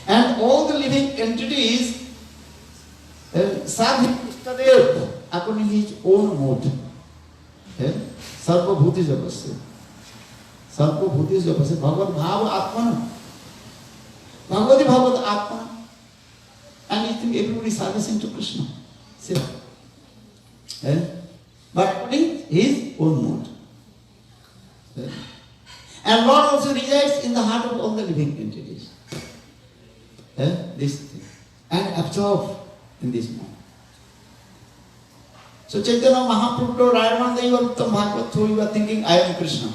And all the living entities serve him studied according to his own mode. Sarva Bhutesu Japasya. Sarva Bhutesu Japasya. Bhagavad Bhava Atmana. Bhagavati Bhagavad Atmana. And you think everybody is servicing to Krishna. See? But according his own mode. And Lord also resides in the heart of all the living entities. This thing. And absorbed in this mode. So Chaitanya Mahaprabhu told Ramananda, you are Uttam Bhagavat, so you are thinking, I am Krishna.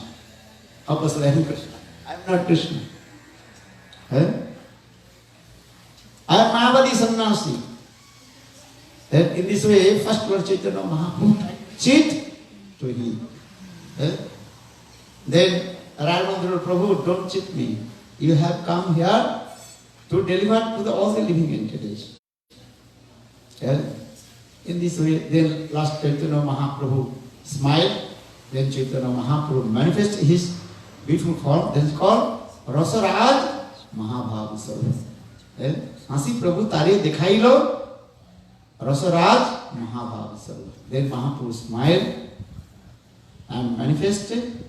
How possible I am Krishna? I am not Krishna. I am Mayavadi Sannyasi. In this way, first Lord Chaitanya Mahaprabhu cheat to him. Then Ramananda Prabhu, don't cheat me. You have come here to deliver to all the living entities. In this way, then last Chaitanya Mahaprabhu smiled. Then Chaitanya Mahaprabhu manifested his beautiful form. Then it's called Rasaraj Mahabhav Sarva. Hasi Prabhu Tare Dekhailo Rasaraj Mahabhav Sarva. Then Mahaprabhu smiled and manifested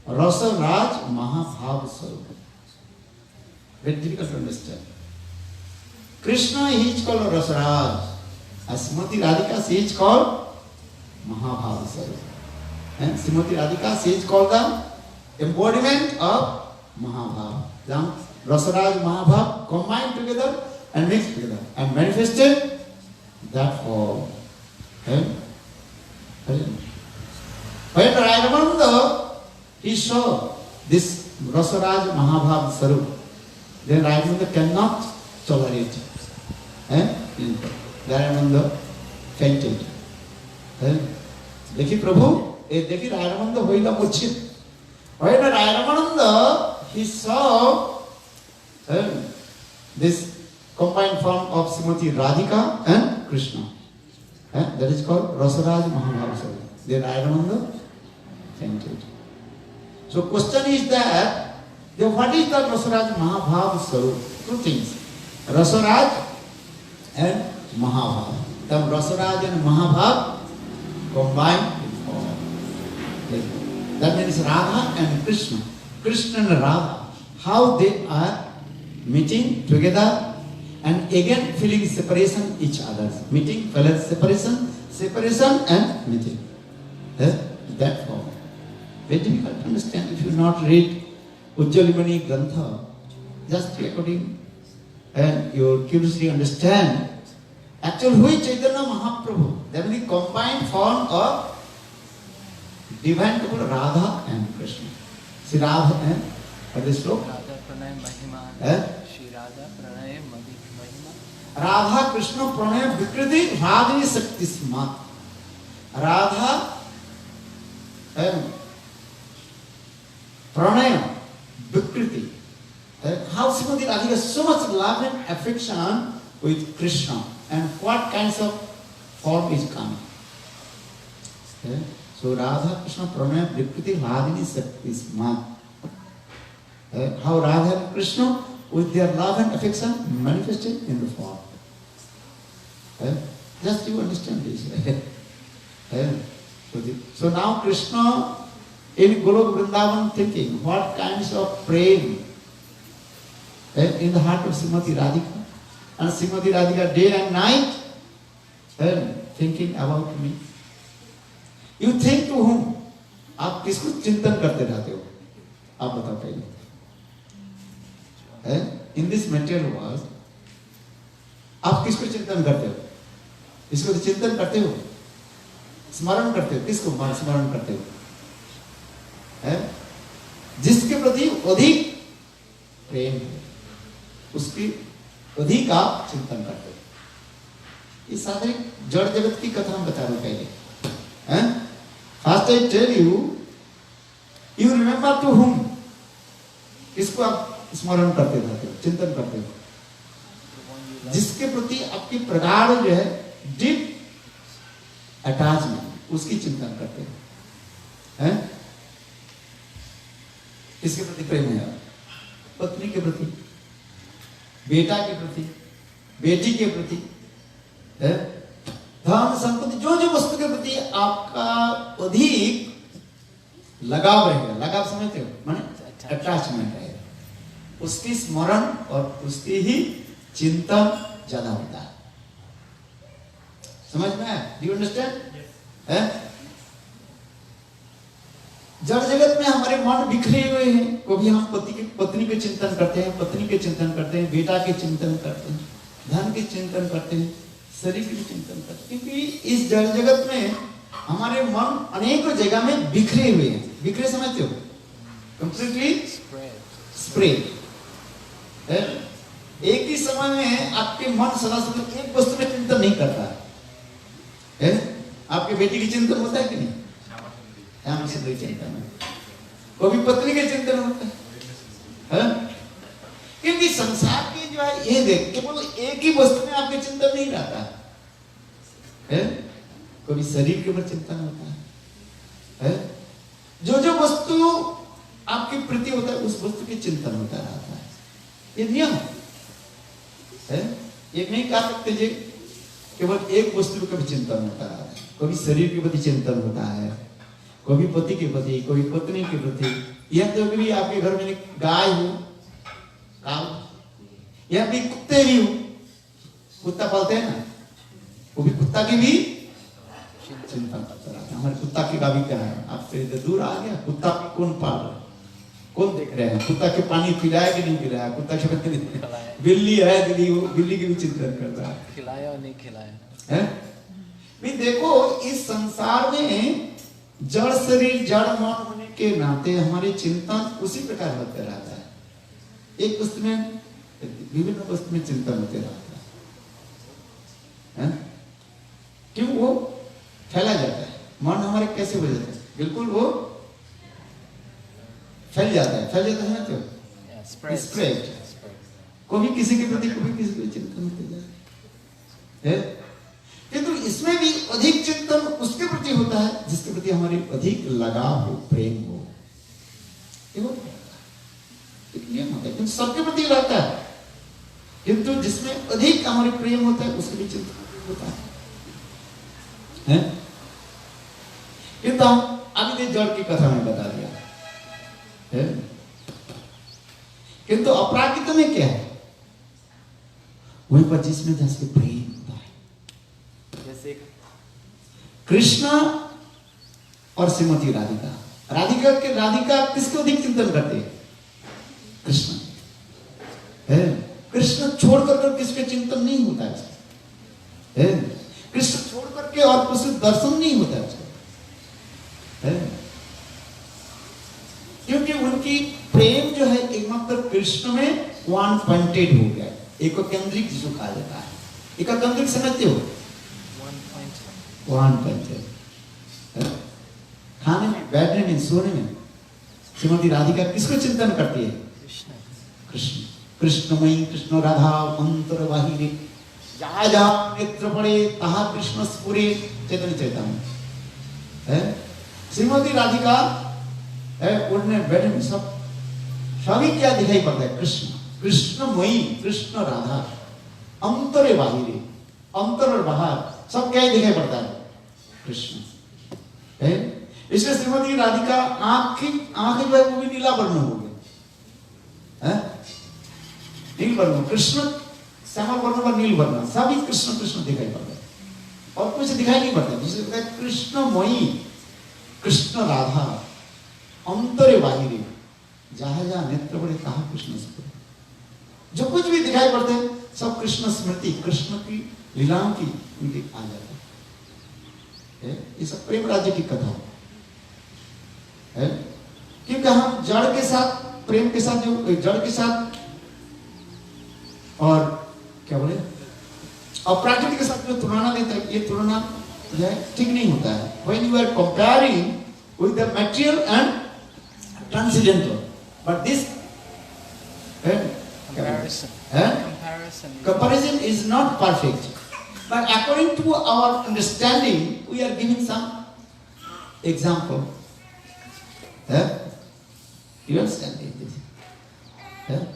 Rasaraj Mahabhav Sarva. Very difficult to understand. Krishna is called Rasaraj. As Srimati Radhika, she is called Mahabhav Sarva. And Srimati Radhika, she is called the embodiment of Mahabhav. Then Rasaraj Mahabhav combined together and mixed together and manifested that form. When Ramananda, he saw this Rasaraj Mahabhav Sarup, then Ramananda cannot tolerate it. Ramananda fainted. Dekhi Prabhu, dekhi Ramananda hoila murchit. When Ramananda, he saw this combined form of Srimati Radhika and Krishna. That is called Rasaraj Mahabhav Sarup. Then Ramananda fainted. So question is that, what is the Rasaraj Mahabhav Sarup? Two things. Rasaraj and Mahabhav. Then Rasaraj and Mahabhav combined in form. That means Radha and Krishna. Krishna and Radha. How they are meeting together and again feeling separation each other. Meeting, separation, separation and meeting. That form. Very difficult to understand if you not read Ujjalimani Grantha. Just according and you curiously understand. Actually, who is Chaitanya Mahaprabhu? That is the combined form of divine couple Radha and Krishna. See Radha and what is slow? Radha Pranay Mahima. Shri Radha Pranay Mahima. Radha Krishna Pranay Vikriti Radhini Sakti Smat. Radha and Pranay Vikriti. How Srimati Radhika has so much love and affection with Krishna. And what kinds of form is coming. So Radha Krishna Pranay Vikriti Radhini Sakti Smat. How Radha and Krishna with their love and affection manifested in the form. Just you understand this. So now Krishna in Golok Vrindavan thinking what kinds of praying in the heart of Srimati Radhika. And Srimati Radhika day and night thinking about me. You think to whom? आप किसको चिंतन करते रहते हो? आप बताओ पहले। In this material world आप किसको चिंतन करते हो? इसको तो चिंतन करते हो, स्मरण करते हो। किसको स्मरण करते हो? जिसके प्रति अधिक प्रेम है, उसकी अधिक आप चिंतन करते हो। इस साधारण जड़ जगत की कथा हम बता रहे पहले। First I tell you, you remember to whom, किसको आप स्मरण करते रहते हो, चिंतन करते हो? जिसके प्रति आपकी प्रगाढ़ जो है डीप अटैचमेंट, उसकी चिंतन करते हो। किसके प्रति प्रेम है? पत्नी के प्रति, बेटा के प्रति, बेटी के प्रति, धन संपत्ति, जो जो वस्तु के प्रति आपका अधिक लगाव रहेगा। लगाव समझते हो? माने अटैचमेंट रहेगा, उसकी स्मरण और उसकी ही चिंतन ज्यादा होता है। समझ में आया? Do you understand? जड़ जगत में हमारे मन बिखरे हुए हैं। कभी हम पत्नी के चिंतन करते हैं, पत्नी के चिंतन करते हैं, बेटा के चिंतन करते हैं, धन के चिंतन करते हैं, शरीर के चिंतन करते हैं। क्योंकि इस जड़ जगत में हमारे मन अनेकों जगह में बिखरे हुए हैं। बिखरे समझते हो? Completely spread. एक ही समय में आपके मन सदा समय एक वस्तु में चिंतन नहीं करता है। आपके बेटी की चिंतन होता है कि नहीं? चिंतन है, कभी पत्नी के चिंतन होता है। क्योंकि संसार की जो है ये देख, केवल एक ही वस्तु में आपके चिंतन नहीं रहता है। कभी शरीर के ऊपर चिंतन होता है। जो जो वस्तु आपकी प्रीति होता है, उस वस्तु की चिंतन होता रहता है। ये नियम है। एक नहीं कह सकते जी केवल एक वस्तु का भी चिंतन होता रहता है। कभी शरीर के प्रति चिंतन होता है, कभी पति के प्रति, कभी पत्नी के प्रति। यह तो कभी आपके घर में गाय हो, या भी कुत्ते भी हो, कुत्ता पालते हैं ना, वो भी कुत्ता की भी चिंतन करता रहता है। हमारे कुत्ता की का भी क्या है? आपसे दूर आ गया, कुत्ता कौन पाल रहा है, कौन देख रहे हैं? कुत्ता के पानी पिलाया कि नहीं पिलाया? कुत्ता के पानी बिल्ली है दीदी, वो बिल्ली की भी चिंतन करता है, खिलाया और नहीं खिलाया है? भी देखो, इस संसार में जड़ शरीर जड़ मन होने के नाते हमारे चिंतन उसी प्रकार होते रहता है। एक वस्तु में, विभिन्न वस्तु में चिंतन होते रहता है। क्यों? वो फैला जाता है। मन हमारे कैसे हो जाता है? बिल्कुल वो फैल जाता है। फैल जाता है ना? तो स्प्रेड। कभी किसी के प्रति, कभी किसी के चिंतन होते जाता है। किंतु इसमें भी अधिक चिंतन उसके प्रति होता है जिसके प्रति हमारी अधिक लगाव हो, प्रेम हो। नियम होता है, किंतु सबके प्रति रहता है। किंतु जिसमें अधिक हमारे प्रेम होता है उसके भी चिंतन होता है। किंतु हम अभी देख जड़ की कथा में बता दिया है। किंतु अपराकृत में क्या है? वहीं पर जिसमें जैसे प्रेम होता है। जैसे कृष्ण और श्रीमती राधिका, राधिका किसको अधिक चिंतन करते हैं? कृष्ण है। कृष्ण छोड़ कर किसके चिंतन नहीं होता है? कृष्ण छोड़ करके और कुछ दर्शन नहीं होता है उसको, क्योंकि उनकी प्रेम जो है एकमात्र कृष्ण में वन पॉइंटेड हो गया, एक केंद्रिक जिसको कहा जाता है। एक केंद्रिक समझते हो? One pointed. खाने में, बैठने में, सोने में श्रीमती राधिका किसको चिंतन करती है? कृष्ण। कृष्णमयी कृष्ण राधा अंतर बाहिरे, जहाँ जहाँ नेत्र पड़े तहा कृष्ण स्फुरे। चैतन्य चैतन्य है। श्रीमती राधिका उड़ने बैठने में सब सभी क्या दिखाई पड़ता है? कृष्ण। कृष्णमयी कृष्ण राधा अंतरे बाहिरे, अंतर और बाहर सब क्या दिखाई पड़ता है? कृष्ण है। इसलिए श्रीमती राधिका आंखें जो है वो भी नीला वर्ण हो गया, नील वर्ण। कृष्ण श्यामल वर्ण पर नील वर्ण, सभी कृष्ण कृष्ण दिखाई पड़ता है और कुछ दिखाई नहीं पड़ता। जिसे कहते हैं कृष्णमयी कृष्ण राधा अंतरे बाहिरे जहाँ जहाँ नेत्र पड़े तहाँ कृष्ण स्मृति, जो कुछ भी दिखाई पड़ते हैं सब कृष्ण स्मृति, कृष्ण की लीलाओं की उनकी आ जाती है। ये सब प्रेम राज्य की कथा है, क्योंकि हम जड़ के साथ, प्रेम के साथ, जो जड़ के साथ और क्या बोले और प्राकृतिक के साथ जो तुलना देता है, ये तुलना जो है ठीक नहीं होता है। When you are comparing with the material and transcendental, but this comparison is not perfect. But according to our understanding, we are giving some example. You understand this?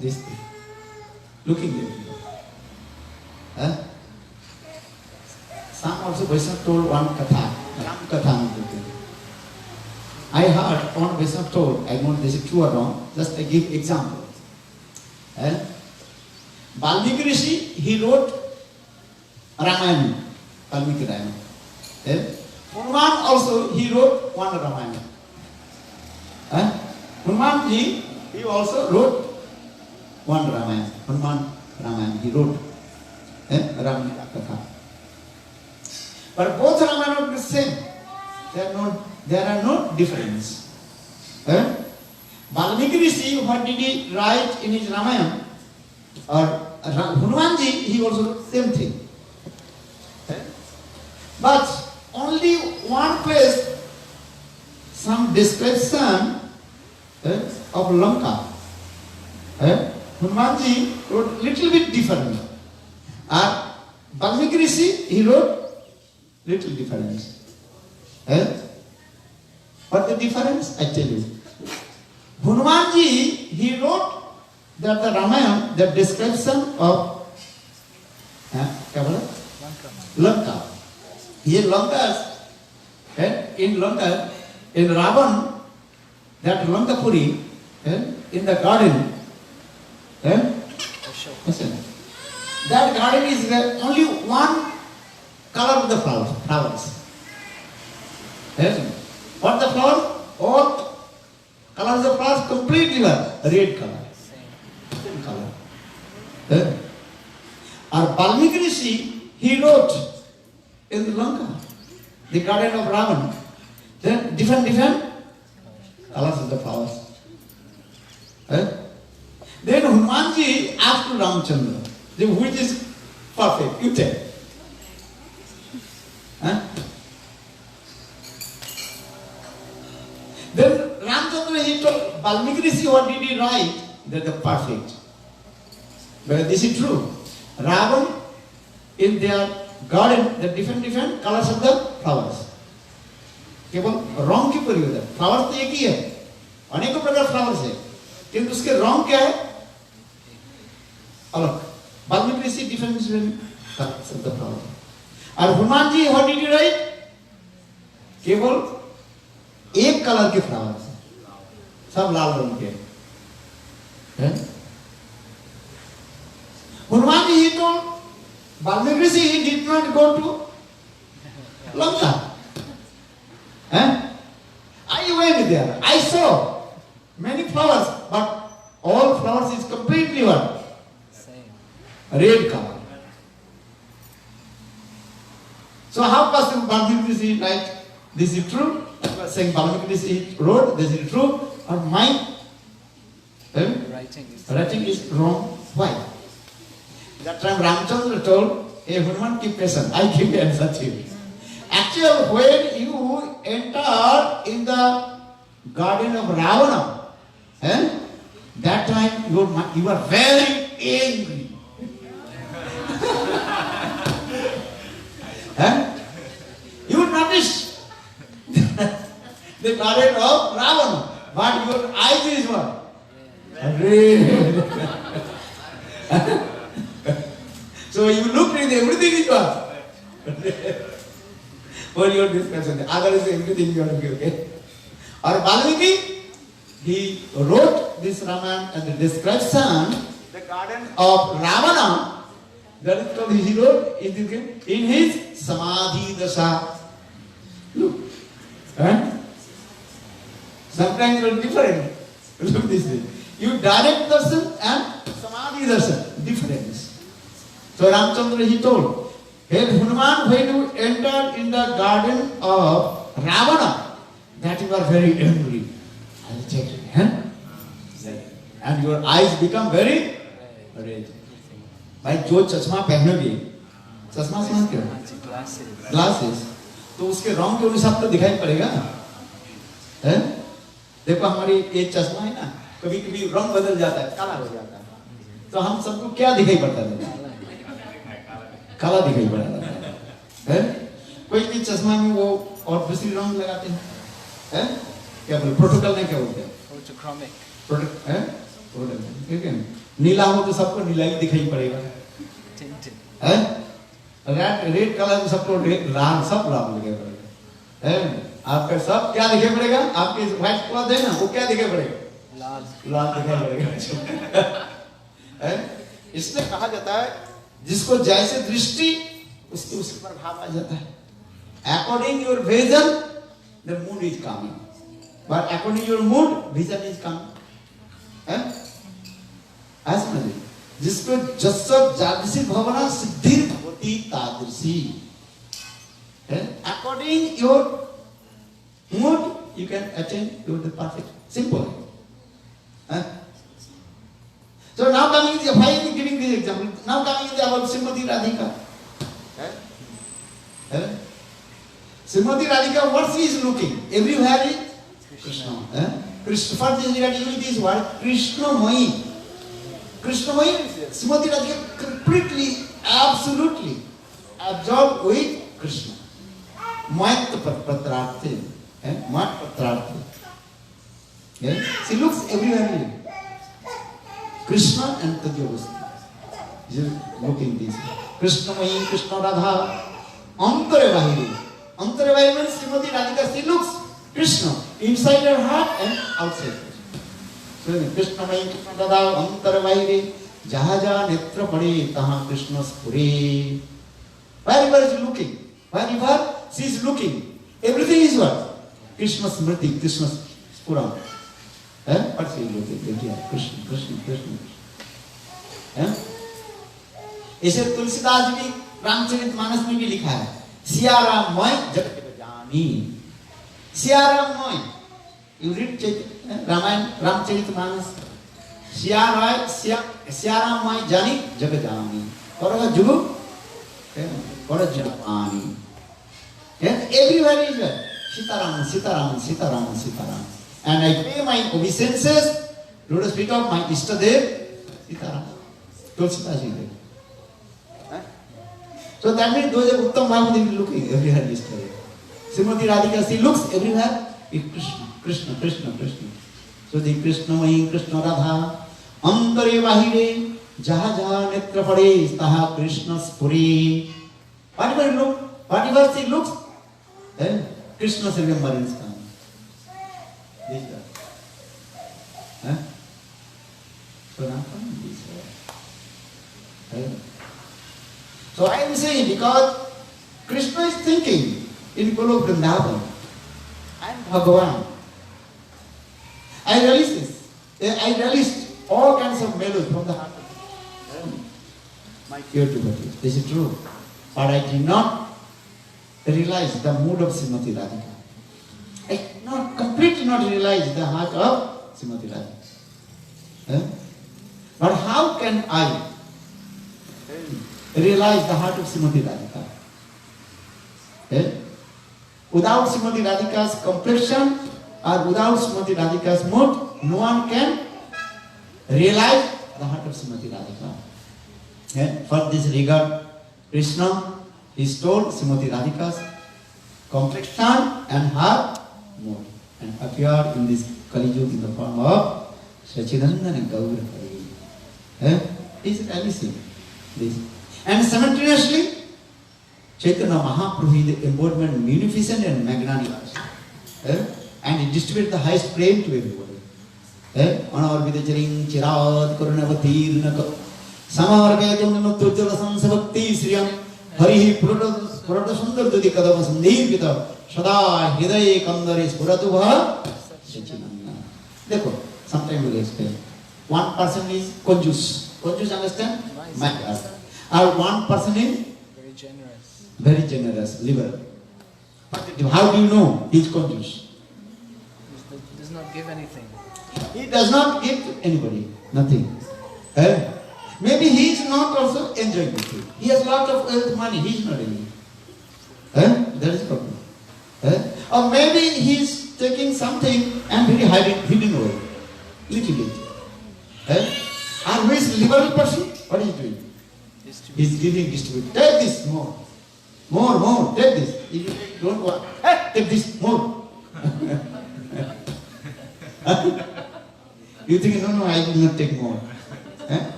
This thing. Looking at some also Vaishnava told one katha, Ram katha. I heard one Vaishnava told, I don't know if this is true or wrong, just I give example. Valmiki Rishi, he wrote Ramayana, Valmiki Ramayana. Hanuman also, he wrote one Ramayana. Hanuman ji, he also wrote one Ramayana. Hanuman Ramayana, he wrote Ramayana Katha. But both Ramayana are the same. There are no difference. Valmiki Rishi, what did he write in his Ramayana? Or Hanuman ji, he also wrote same thing. But only one place, some description of Lanka. Hanuman ji wrote little bit different. And Valmiki Rishi, he wrote little different. What the difference? I tell you. Hanuman ji, he wrote that the Ramayana, the description of Lanka. Here Lanka, in Lanka, in Ravan, that Lankapuri, in the garden, listen, that garden is only one color of the flowers. What the flower? All colors of flowers completely red color. Same color. Or Valmiki Rishi, he wrote in Lanka, the garden of Ravan, then different colors of the flowers. Then Hanumanji asked Ramchandra, which is perfect? You tell. Then Ramchandra, he told Valmiki Rishi, what did he write? That the perfect. But this is true. Ravan, in their garden, the different colors of the flowers. केवल रंग की परिवर्तन, flowers तो एक ही है, अनेकों प्रकार flowers है, किंतु उसके रंग क्या है? अलग. Valmiki Rishi different colors of the flower. और Hanuman ji, what did he write? केवल एक कलर के फ्लावर्स, सब लाल रंग के. Hanuman ji, he told Valmiki Rishi, he did not go to Lanka. I went there. I saw many flowers, but all flowers is completely what? Same. Red color. So how possible Valmiki Rishi write? This is true. I was saying Valmiki Rishi wrote, this is true. Or my writing is wrong. Why? That time Ramchandra told, hey Hanuman, keep patient. I give the answer to you. Actually, when you enter in the garden of Ravana, that time you are very angry. You notice the garden of Ravana, but your eyes is what? Red. So you look at everything is what? For your discussion, others everything you are okay. Or Valmiki, he wrote this Ramayana and the description, the garden of Ravana, that is called he wrote in his Samadhi Dasha. Look. Sometimes you are different. Look this way. You direct darshan and samadhi darshan, difference. So Ramchandra he told, when Hanuman, when you entered in the garden of Ravana, that you are very angry. I will take your hand. And your eyes become very red. भाई जो चश्मा पहनोगे, चश्मा समझ क्यों? Glasses. तो उसके रंग के अनुसार तो दिखाई पड़ेगा, हैं? देखो हमारी ये चश्मा है ना, कभी कभी रंग बदल जाता है, काला हो जाता है, तो हम सबको क्या दिखाई पड़ता है? काला दिखाई पड़ता है, हैं? कोई भी चश्मा में वो और दूसरी रंग लगाते हैं, हैं? क्या बोले? प्रोटोकॉल नहीं क्या बोलते हैं? प्रोटोकॉल, हैं? ठीक है? नीला हो तो सबको नीला ही दिखाई पड़ेगा, हैं? रेड कलर में सबको लाल, सब लाल दिखाई पड़ेगा, हैं? आपका सब क्या दिखाई पड़ेगा? आपके व्हाइट क्लॉथ है ना, वो क्या दिखाई पड़ेगा? लाल दिखाई पड़ेगा, हैं? इसलिए कहा जाता है जिसको जैसे दृष्टि उसके उस पर भाव आ जाता है. According your vision, the mood is coming. But according your mood, vision is coming. हैं? ऐसा नहीं. जिसको जस्सो जादृशी भवना सिद्धि भवती तादृशी. According your mood, you can attain to the perfect. Simple. So now coming to why am I giving this example? Now coming to about Srimati Radhika. Srimati Radhika, what she is looking? Everywhere is Krishna. Krishna. First is regarding with this word Krishnamai. Krishnamai, Srimati Radhika completely, absolutely absorbed with Krishna. Mat patrarthe. Mat patrarthe. She looks everywhere. Krishna and Tadyavasti. She is looking this way. Krishnamai, Krishna Radha. Antare Vahiri. Antare Vahiri means Srimati Radhika, she looks Krishna inside her heart and outside her. So Krishnamai, Krishna Radha, Antare Vahiri. Jaha jaha netra pade, taha Krishna spure. Wherever she is looking, wherever she is looking, everything is what? Krishna Smriti, Krishna Spura. What she is looking? Krishna, Krishna, Krishna. इसे तुलसीदास भी रामचरितमानस में भी लिखा है. सिया राममय जगत जानी. Siya राममय. You read Ramayan Ramcharitmanas. Siya राममय जानी जगत जानी. और जुगु और जानी. Everywhere is there. Sitaram, Sitaram, Sitaram, Sitaram. And I pay my obeisances to the feet of my Ishtadev, Sitaram. Tulsidas is there. So that means those are Uttam Bhagavati looking everywhere is there. Srimati Radhika, she looks everywhere with Krishna, Krishna, Krishna, Krishna. So the Krishna Mahi, Krishna Radha, Antare Vahire, Jaha Jaha Netra Pade, Taha Krishna Spuri. Whatever you look, whatever she looks, Krishna's remembrance comes. This is that. So now come this way. So I am saying because Krishna is thinking in Golok Vrindavan, I am Bhagavan. I released all kinds of melody from the heart of my dear devotees. This is true. But I did not realize the mood of Srimati Radhika. I did not completely not realize the heart of Srimati Radhika. But how can I realize the heart of Srimati Radhika? Without Srimati Radhika's complexion or without Srimati Radhika's mood, no one can realize the heart of Srimati Radhika. For this regard, Krishna is told Srimati Radhika's complexion and her mood and appeared in this Kali Yuga in the form of Sachidananda Gaura Hari. Is it anything? This. And simultaneously, Chaitanya Mahaprabhu is the embodiment munificent and magnanimous. And he distributed the highest praise to everybody. Anarvidacharing Chirat Karunavatir Naka Samarga Jamana Tujala Sansavakti Sriyam Hari Purata Sundar Dudi Kadava Sandhir Pita Sada Hidaya Kandari Spuratuha Sachidananda. देखो, sometime we'll explain. One person is conjuice. Conjuice, understand? One person is Very generous. very generous, liberal. But how do you know he is conjuice? Does not give anything. He does not give to anybody, nothing. Maybe he is not also enjoying the food. He has lot of wealth, money, he is not enjoying. That is the problem. Or maybe he is taking something and very hidden away, little bit. Or who is liberal person? What is he doing? He is giving, distributing. Take this, more, take this. If you don't want, take this, more. You think, no, I will not take more.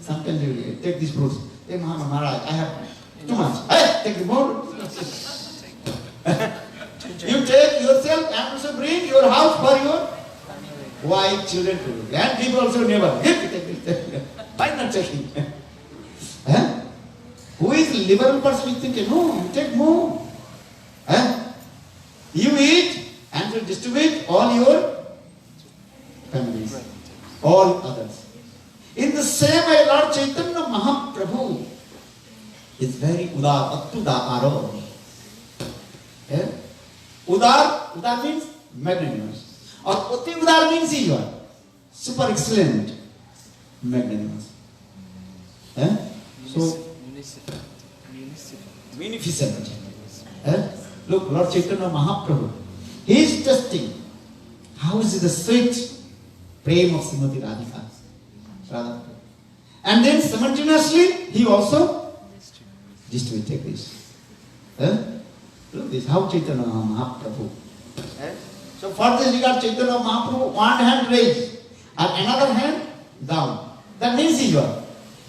Sometimes you will take this fruits. Hey, Maharaj, I have too much. Take the more. You take yourself and also bring your house for your wife, children, and people also never. Why not taking? Who is liberal person? You think, no, you take more. You eat and you distribute all your families, all others. In the same way, Lord Chaitanya Mahaprabhu is very udar, attudaro. Udar means magnanimous. Or ati udar means he is super excellent, magnanimous. So, munificent. Look, Lord Chaitanya Mahaprabhu, he is testing how is the sweet prema of Srimati Radhika. And then simultaneously, he also distributed. Take this. Look this, how Chaitanya Mahaprabhu. So for this regard, Chaitanya Mahaprabhu, one hand raised and another hand down. That means he was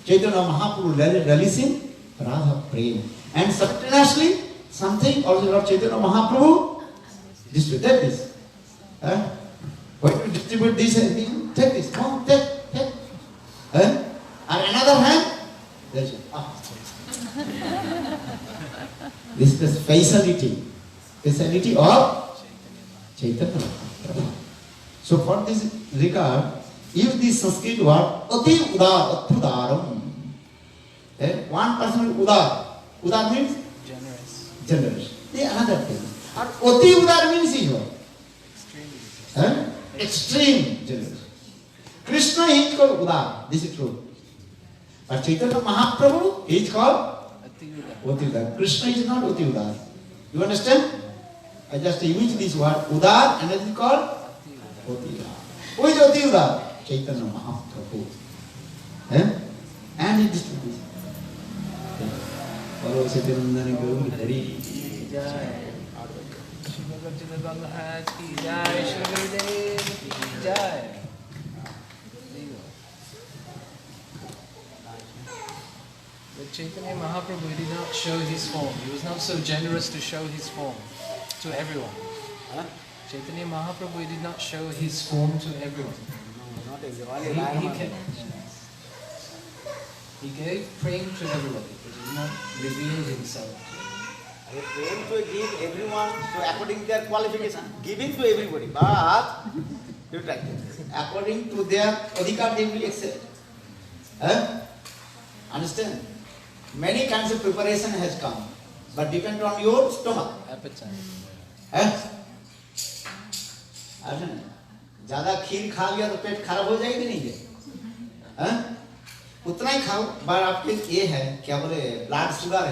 Chaitanya Mahaprabhu releasing Radha Prema. And simultaneously, something also Lord Chaitanya Mahaprabhu distributed. Take this. Why do you distribute this? Take this. Come on, take. And another hand, there's this is the speciality of Chaitanya Mahaprabhu. So for this regard, use this Sanskrit word ati udar, athudaram. One person is udar. Udar means generous. Another thing. And ati udar means is what? Extreme generous. Krishna is called udar. This is true. But Chaitanya Mahaprabhu is called Ati Udar. Krishna is not Ati Udar. You understand? I just use this word Udar and it is called Ati Udar. Who is Ati Udar? Chaitanya Mahaprabhu. And he distributes. Follow Satyanandana Guru Hari. Jai. Shri Bhagavad Maharaj ki Jai. Shri Gurudev ki Jai. But Chaitanya Mahaprabhu did not show his form. He was not so generous to show his form to everyone. Chaitanya Mahaprabhu did not show his form to everyone. No, not everyone. He gave prema to everybody, but he did not reveal himself. Prema to give everyone, so according to their qualification, giving to everybody, but according to their adhikar they will accept. Understand? Many kinds of preparation has come, but depend on your stomach. Appetite. ज्यादा खीर खा लिया तो पेट खराब हो जाएगी नहीं है? उतना ही खाओ, पर आपके ये है क्या बोले ब्लड शुगर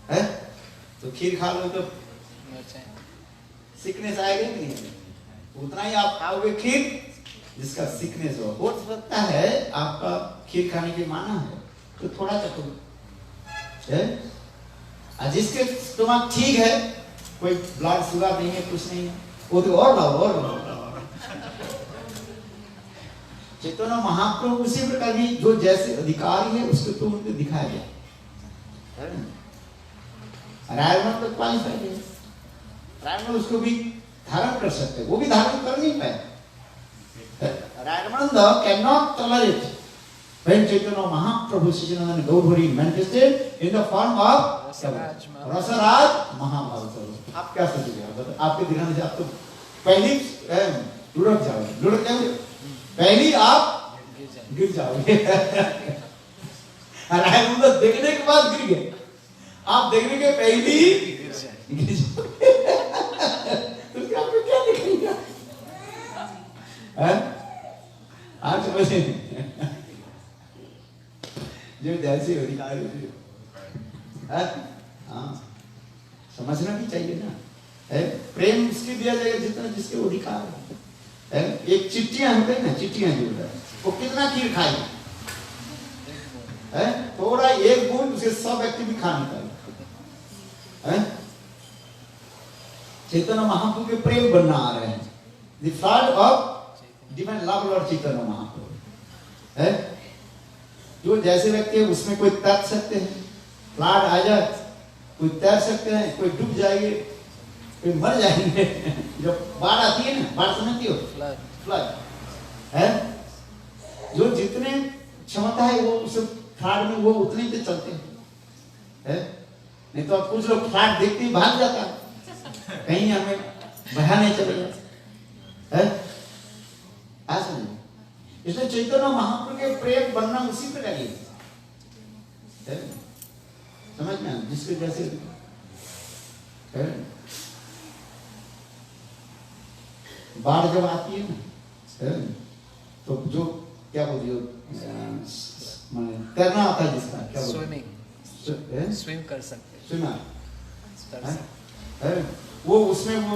है, तो खीर खा लो तो सिकनेस आएगी नहीं है? उतना ही आप खाओगे खीर जिसका सिकनेस हो सकता है आपका खीर खाने की माना है तो थोड़ा चखो, जिसके स्टमक ठीक है, कोई ब्लड शुगर नहीं है, कुछ नहीं है, वो तो और लाओ। चैतन्य महाप्रभु उसी प्रकार की जो जैसे अधिकारी है उसको तो उनको दिखाया गया। रायमन तो क्वालिफाइड है, रायमन उसको भी धारण कर सकते, वो भी धारण कर नहीं पाए। Ramananda cannot tolerate when Chaitanya Mahaprabhu Srijananda Gaudhari manifested in the form of Rasaraj Mahabharata। आप क्या सोचेंगे? आपके दिखाने से आप तो पहली लुढ़क जाओगे, पहली आप गिर जाओगे। तो देखने के बाद गिर गए, आप देखने के पहली गिर जाओगे। तो क्या दिखेगा? आप समझे? जो जैसे अधिकार समझना भी चाहिए ना, प्रेम उसके दिया जाएगा जितना जिसके अधिकार है। एक चिट्टियां होते हैं ना, चिट्टियां जो है वो कितना खीर खाएगी, थोड़ा एक बूंद उसे सब व्यक्ति भी खा नहीं पाएगा। चैतन्य महाप्रभु के प्रेम बनना आ रहे हैं, the flood of divine love lord Chaitanya Mahaprabhu है। जो जैसे व्यक्ति है उसमें कोई तैर सकते हैं, फ्लड आ जाए, कोई तैर सकते हैं, कोई डूब जाएंगे, कोई मर जाएंगे। जब बाढ़ आती है ना, बाढ़ समझती हो, फ्लड है, जो जितने क्षमता है वो उस फ्लड में वो उतने पे चलते हैं। नहीं तो कुछ लोग फ्लड देखते ही भाग जाता है, कहीं हमें बहा नहीं चलेगा। ऐसा नहीं, इसलिए चैतन्य महाप्रभु के प्रेम बनना उसी प्रकार है, समझ में? जिसके जैसे बाढ़ जब आती है ना, तो जो क्या बोलती हो, तैरना आता है जिसका, क्या स्विमिंग, स्विम कर सकते, स्विमर, वो उसमें वो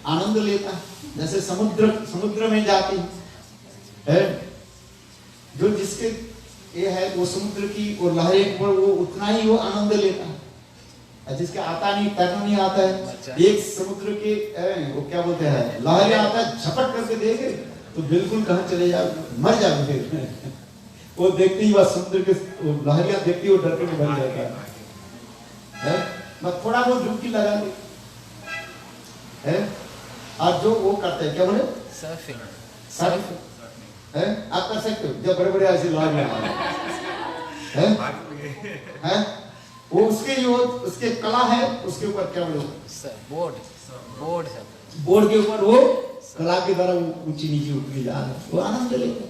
आनंद लेता है। जैसे समुद्र में जाते हैं, जो जिसके ये है वो समुद्र की और लहरें पर वो उतना ही वो आनंद लेता है। जिसके आता नहीं, तैरना नहीं आता है, एक समुद्र के वो क्या बोलते हैं लहरें आता है, झपट करके देखे तो बिल्कुल कहाँ चले जाओ, मर जाओ। फिर वो देखते ही वह समुद्र के लहरियां देखती वो डर के मर जाता है। मैं थोड़ा बहुत डुबकी लगा दी है, और जो वो करते हैं क्या बोले, सर्फिंग है, आप कर सकते हो। जब बड़े बड़े ऐसे लहरियां है, वो उसके जो उसके कला है उसके ऊपर क्या बोले, बोर्ड के ऊपर वो कला के द्वारा ऊंची नीचे उठने जा रहा है, वो आनंद लेते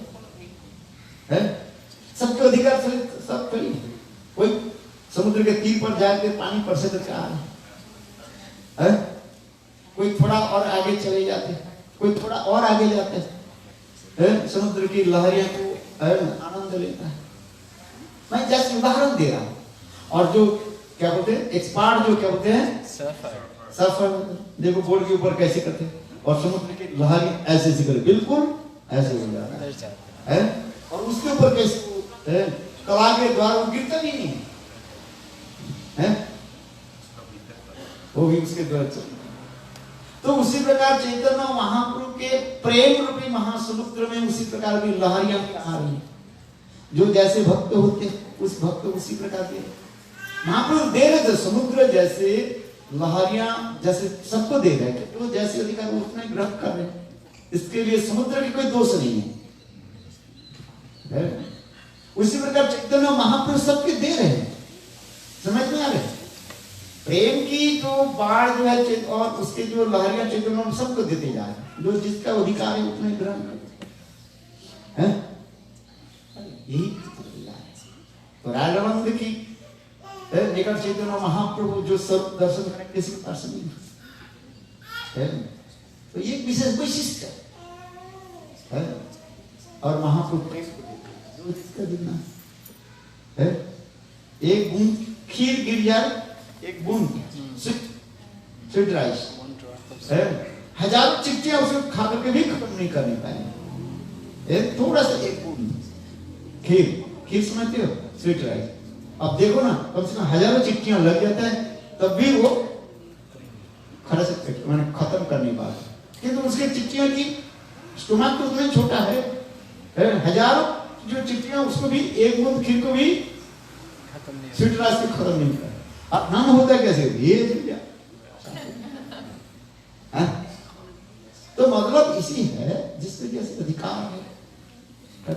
हैं। सबके अधिकार सब कहीं, कोई समुद्र के तीर पर जाके पानी पर से तक आ रहा है, कोई थोड़ा और आगे चले जाते, कोई थोड़ा और आगे जाते हैं, समुद्र की लहरियों को आनंद लेता है। मैं जैसे उदाहरण दे रहा हूं। और जो क्या बोलते हैं एक्सपर्ट, जो क्या बोलते हैं सर्फर, देखो बोर्ड के ऊपर कैसे करते हैं, और समुद्र की लहरियां ऐसे ऐसे करे, बिल्कुल ऐसे हो जाता है, और उसके ऊपर कैसे कला के द्वारा वो गिरता भी नहीं है, वो भी उसके द्वारा चलता। तो उसी प्रकार चैतन्य महाप्रभु के प्रेम रूपी महासमुद्र में उसी प्रकार की लहरियां आ रही हैं। जो जैसे भक्त होते उस भक्त उसी प्रकार के महाप्रभु दे रहे थे, समुद्र जैसे लहरियां जैसे सबको दे रहे हैं, तो जैसे अधिकार उतना ग्रहण कर रहे हैं। इसके लिए समुद्र की कोई दोष नहीं है। उसी प्रकार चैतन्य महाप्रभु सबके दे रहे हैं, समझ में आ रहे हैं? प्रेम की जो बाढ़ जो है और उसके जो लहरियां चैतन्य सबको देते जा रहे हैं, जो जिसका अधिकार है उतने ग्रहण करते हैं। यही तो राजवंद की निकट चैतन्य महाप्रभु जो सब दर्शन करें किसी के पास नहीं है, तो ये विशेष वैशिष्ट है। और महाप्रभु प्रेम जो जिसका देना है, एक बूंद खीर गिर जाए, एक बूंद स्वीट राइस है, हजारों चिट्ठियां उसे खा करके भी खत्म नहीं करनी पाएंगे। थोड़ा सा एक बूंद खीर समझते हो, स्वीट राइस। अब देखो ना, कम से कम हजारों चिट्ठियां लग जाता है, तब भी वो खड़ा से मैंने खत्म करने पाता, किंतु उसके चिट्ठियों की स्टोमक तो उतना छोटा है, हजारों जो चिट्ठियां उसको भी एक बूंद खीर को भी स्वीट राइस को खत्म नहीं कर। अब नाम होता है कैसे, ये तो मतलब इसी है जिसके जैसे अधिकार है,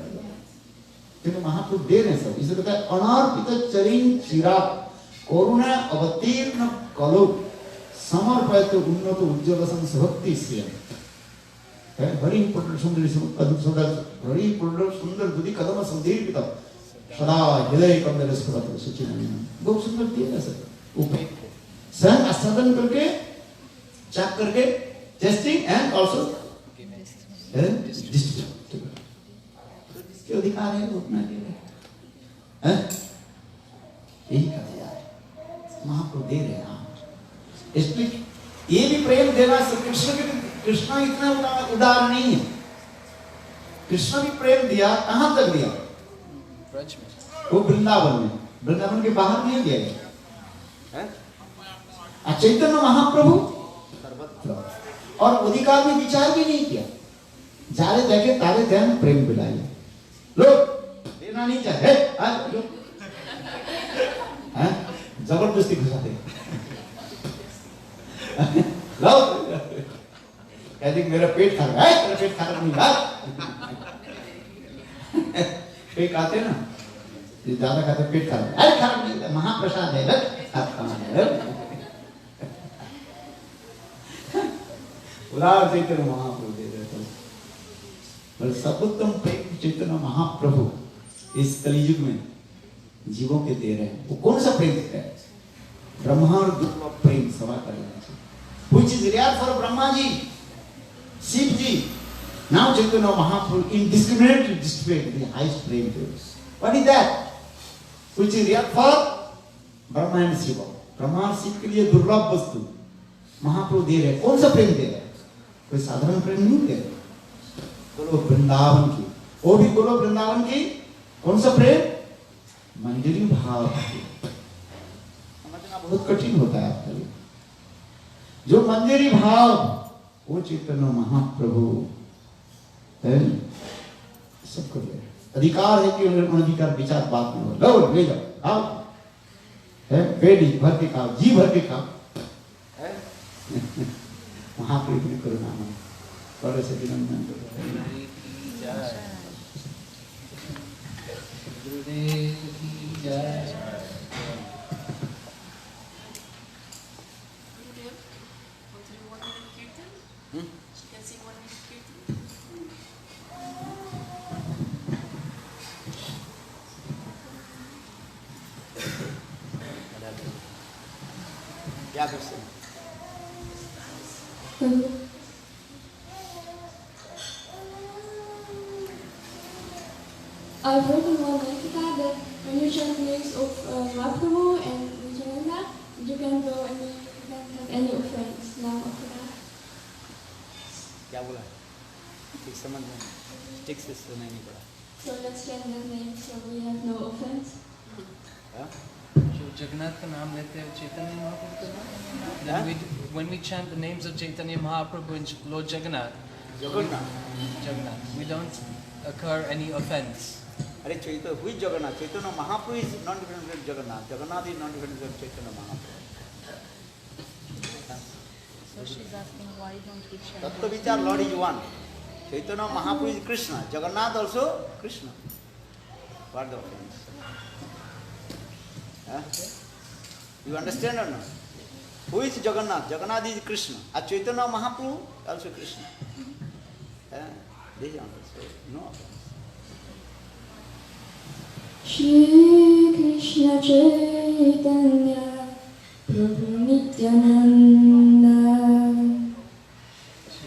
तो महाप्रभु दे रहे सब। इसे कहता है अनार्पित चरिन चिरा करुणा अवतीर्ण कलो समर्पित उन्नत उज्ज्वल संभक्ति से। हरि पुण्य सुंदर हरि पुण्य सुंदर दुदी कदम संदीप पिता सदा हृदय कंदर स्फुरत सच्चिदानंद बहुत सुंदर दिया सर ऊपर सन आस्वादन करके चेक करके टेस्टिंग एंड आल्सो जिसके अधिकार है वो अपना के हैं यही कर दिया महाप्रभु दे रहे हैं इसलिए ये भी प्रेम देना कृष्ण इतना उदार नहीं है कृष्ण भी प्रेम दिया कहां तक दिया वो वृंदावन के बाहर नहीं दिया है चैतन्य महाप्रभु और अधिकार में विचार भी नहीं किया जारे देखे तारे ध्यान प्रेम पिलाइए लोग देना नहीं चाहे जबरदस्ती घुसाते लो कहते मेरा पेट खराब है तेरा पेट खराब नहीं यार पेट खाते ना ज्यादा खाते पेट खराब है खराब नहीं महाप्रसाद है उदार चैतन्य महाप्रभु दे रहे थे सर्वोत्तम प्रेम चैतन्य महाप्रभु इस कलियुग में जीवों के दे रहे हैं वो कौन सा प्रेम है ब्रह्मा और दुर्लभ प्रेम सभा कर लेना चाहिए which is real for Brahma ji Shiv ji now Chaitanya Mahaprabhu indiscriminately displayed the highest prem to us what is that which is real for Brahma and Shiva Brahma और शिव के लिए दुर्लभ वस्तु महाप्रभु दे रहे कौन सा प्रेम दे रहे कोई साधारण प्रेम नहीं दे रहे गोलोक वृंदावन की वो भी गोलोक वृंदावन की कौन सा प्रेम मंजरी भाव समझना बहुत कठिन होता है आपके लिए जो मंजरी भाव वो चैतन्य महाप्रभु सबको दे अधिकार है कि अनधिकार विचार बात में हो लो ले जाओ आओ है पेट भर के खाओ जी भर के खाओ महाप्रभु की करुणा में बड़े से विनम्र क्या कर सकते I've heard in one Lekita that when you chant names of Mahaprabhu and Nityananda, you can go and you can't have any offense now after that. क्या बोला ठीक समझ में ठीक से सुनाई नहीं पड़ा So let's chant their names so we have no offense. जो जगन्नाथ का नाम लेते हैं चैतन्य महाप्रभु का नाम when we chant the names of Chaitanya Mahaprabhu and Lord Jagannath we don't occur any offense. अरे चैतन्य हुई Jagannath Chaitanya Mahaprabhu is non different from Jagannath is non different from Chaitanya Mahaprabhu. So she's asking why don't we chant? Tattva vichar Lord is one. Chaitanya Mahaprabhu is Krishna. Jagannath also Krishna. What the offense? You understand or not? Who is Jagannath? Jagannath is Krishna. And Chaitanya Mahaprabhu also Krishna. This is also no offense. Shri Krishna Chaitanya Prabhu Nityananda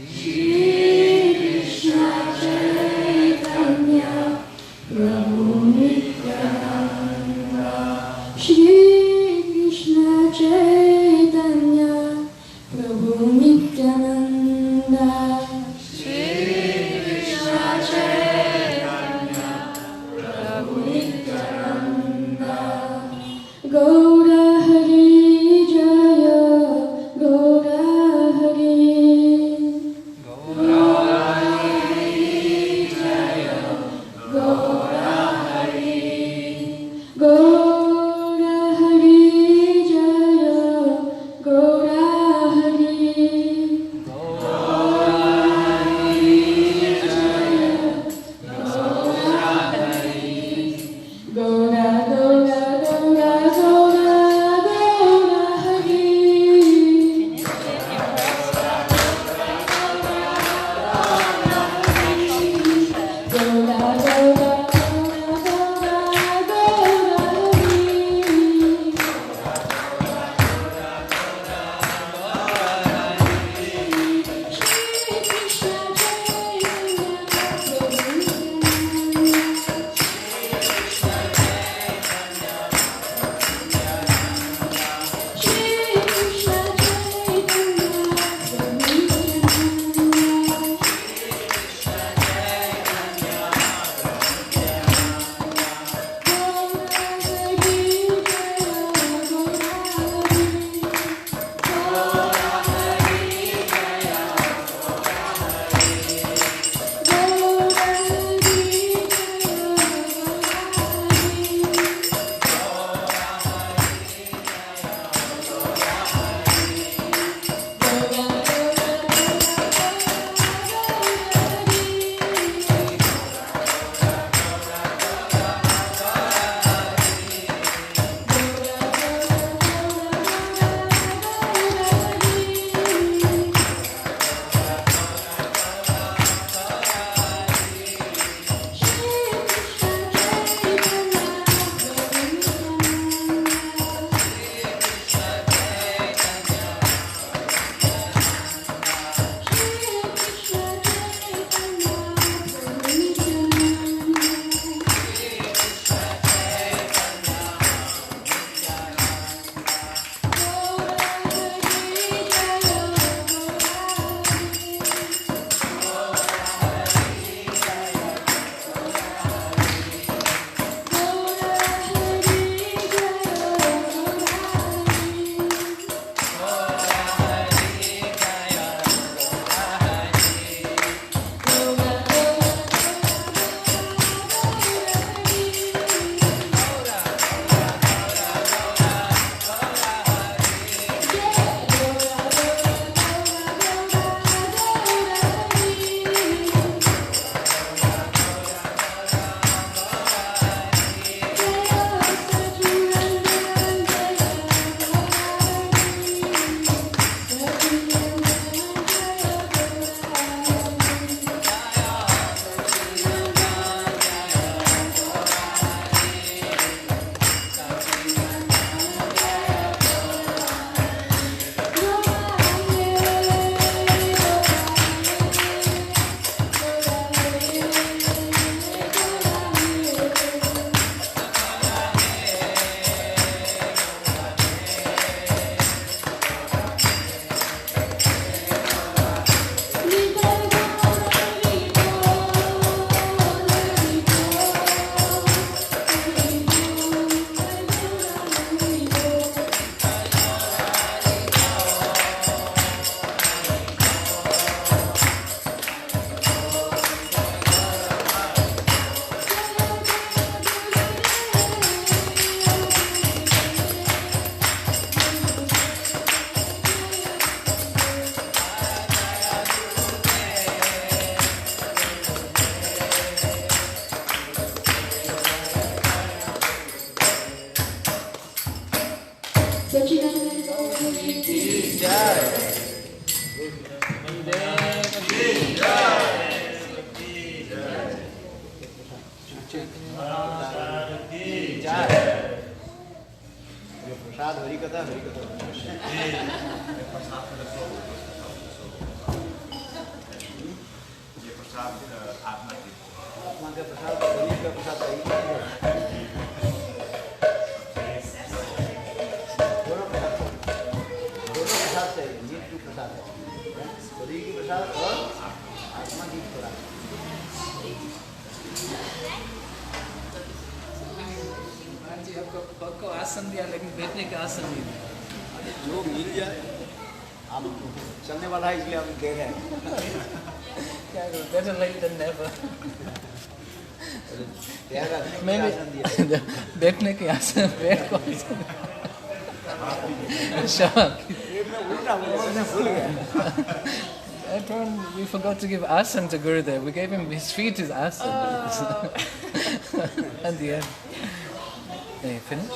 Shri Krishna Chaitanya Prabhu Nityananda Shri Krishna Chaitanya Prabhu Nityananda Shri Krishna Chaitanya Prabhu Nityananda Gaura Hari Jaya कथा हरी कथा ये प्रसाद आत्मा की आत्मा का प्रसाद शरीर का प्रसाद सही नहीं है दोनों प्रसाद चाहिए ये टू प्रसाद है शरीर की प्रसाद और आत्मा की प्रसाद जी आपको पग को आसन दिया लेकिन बैठने का आसन नहीं दिया। जो मिल जाए हम चलने वाला है इसलिए हम दे रहे हैं क्या करूं, better late than never। मैं बैठने के आसन बैठ को शौक। I told we forgot to give asan to Gurudev. We gave him his feet as asan. And the end. Finish?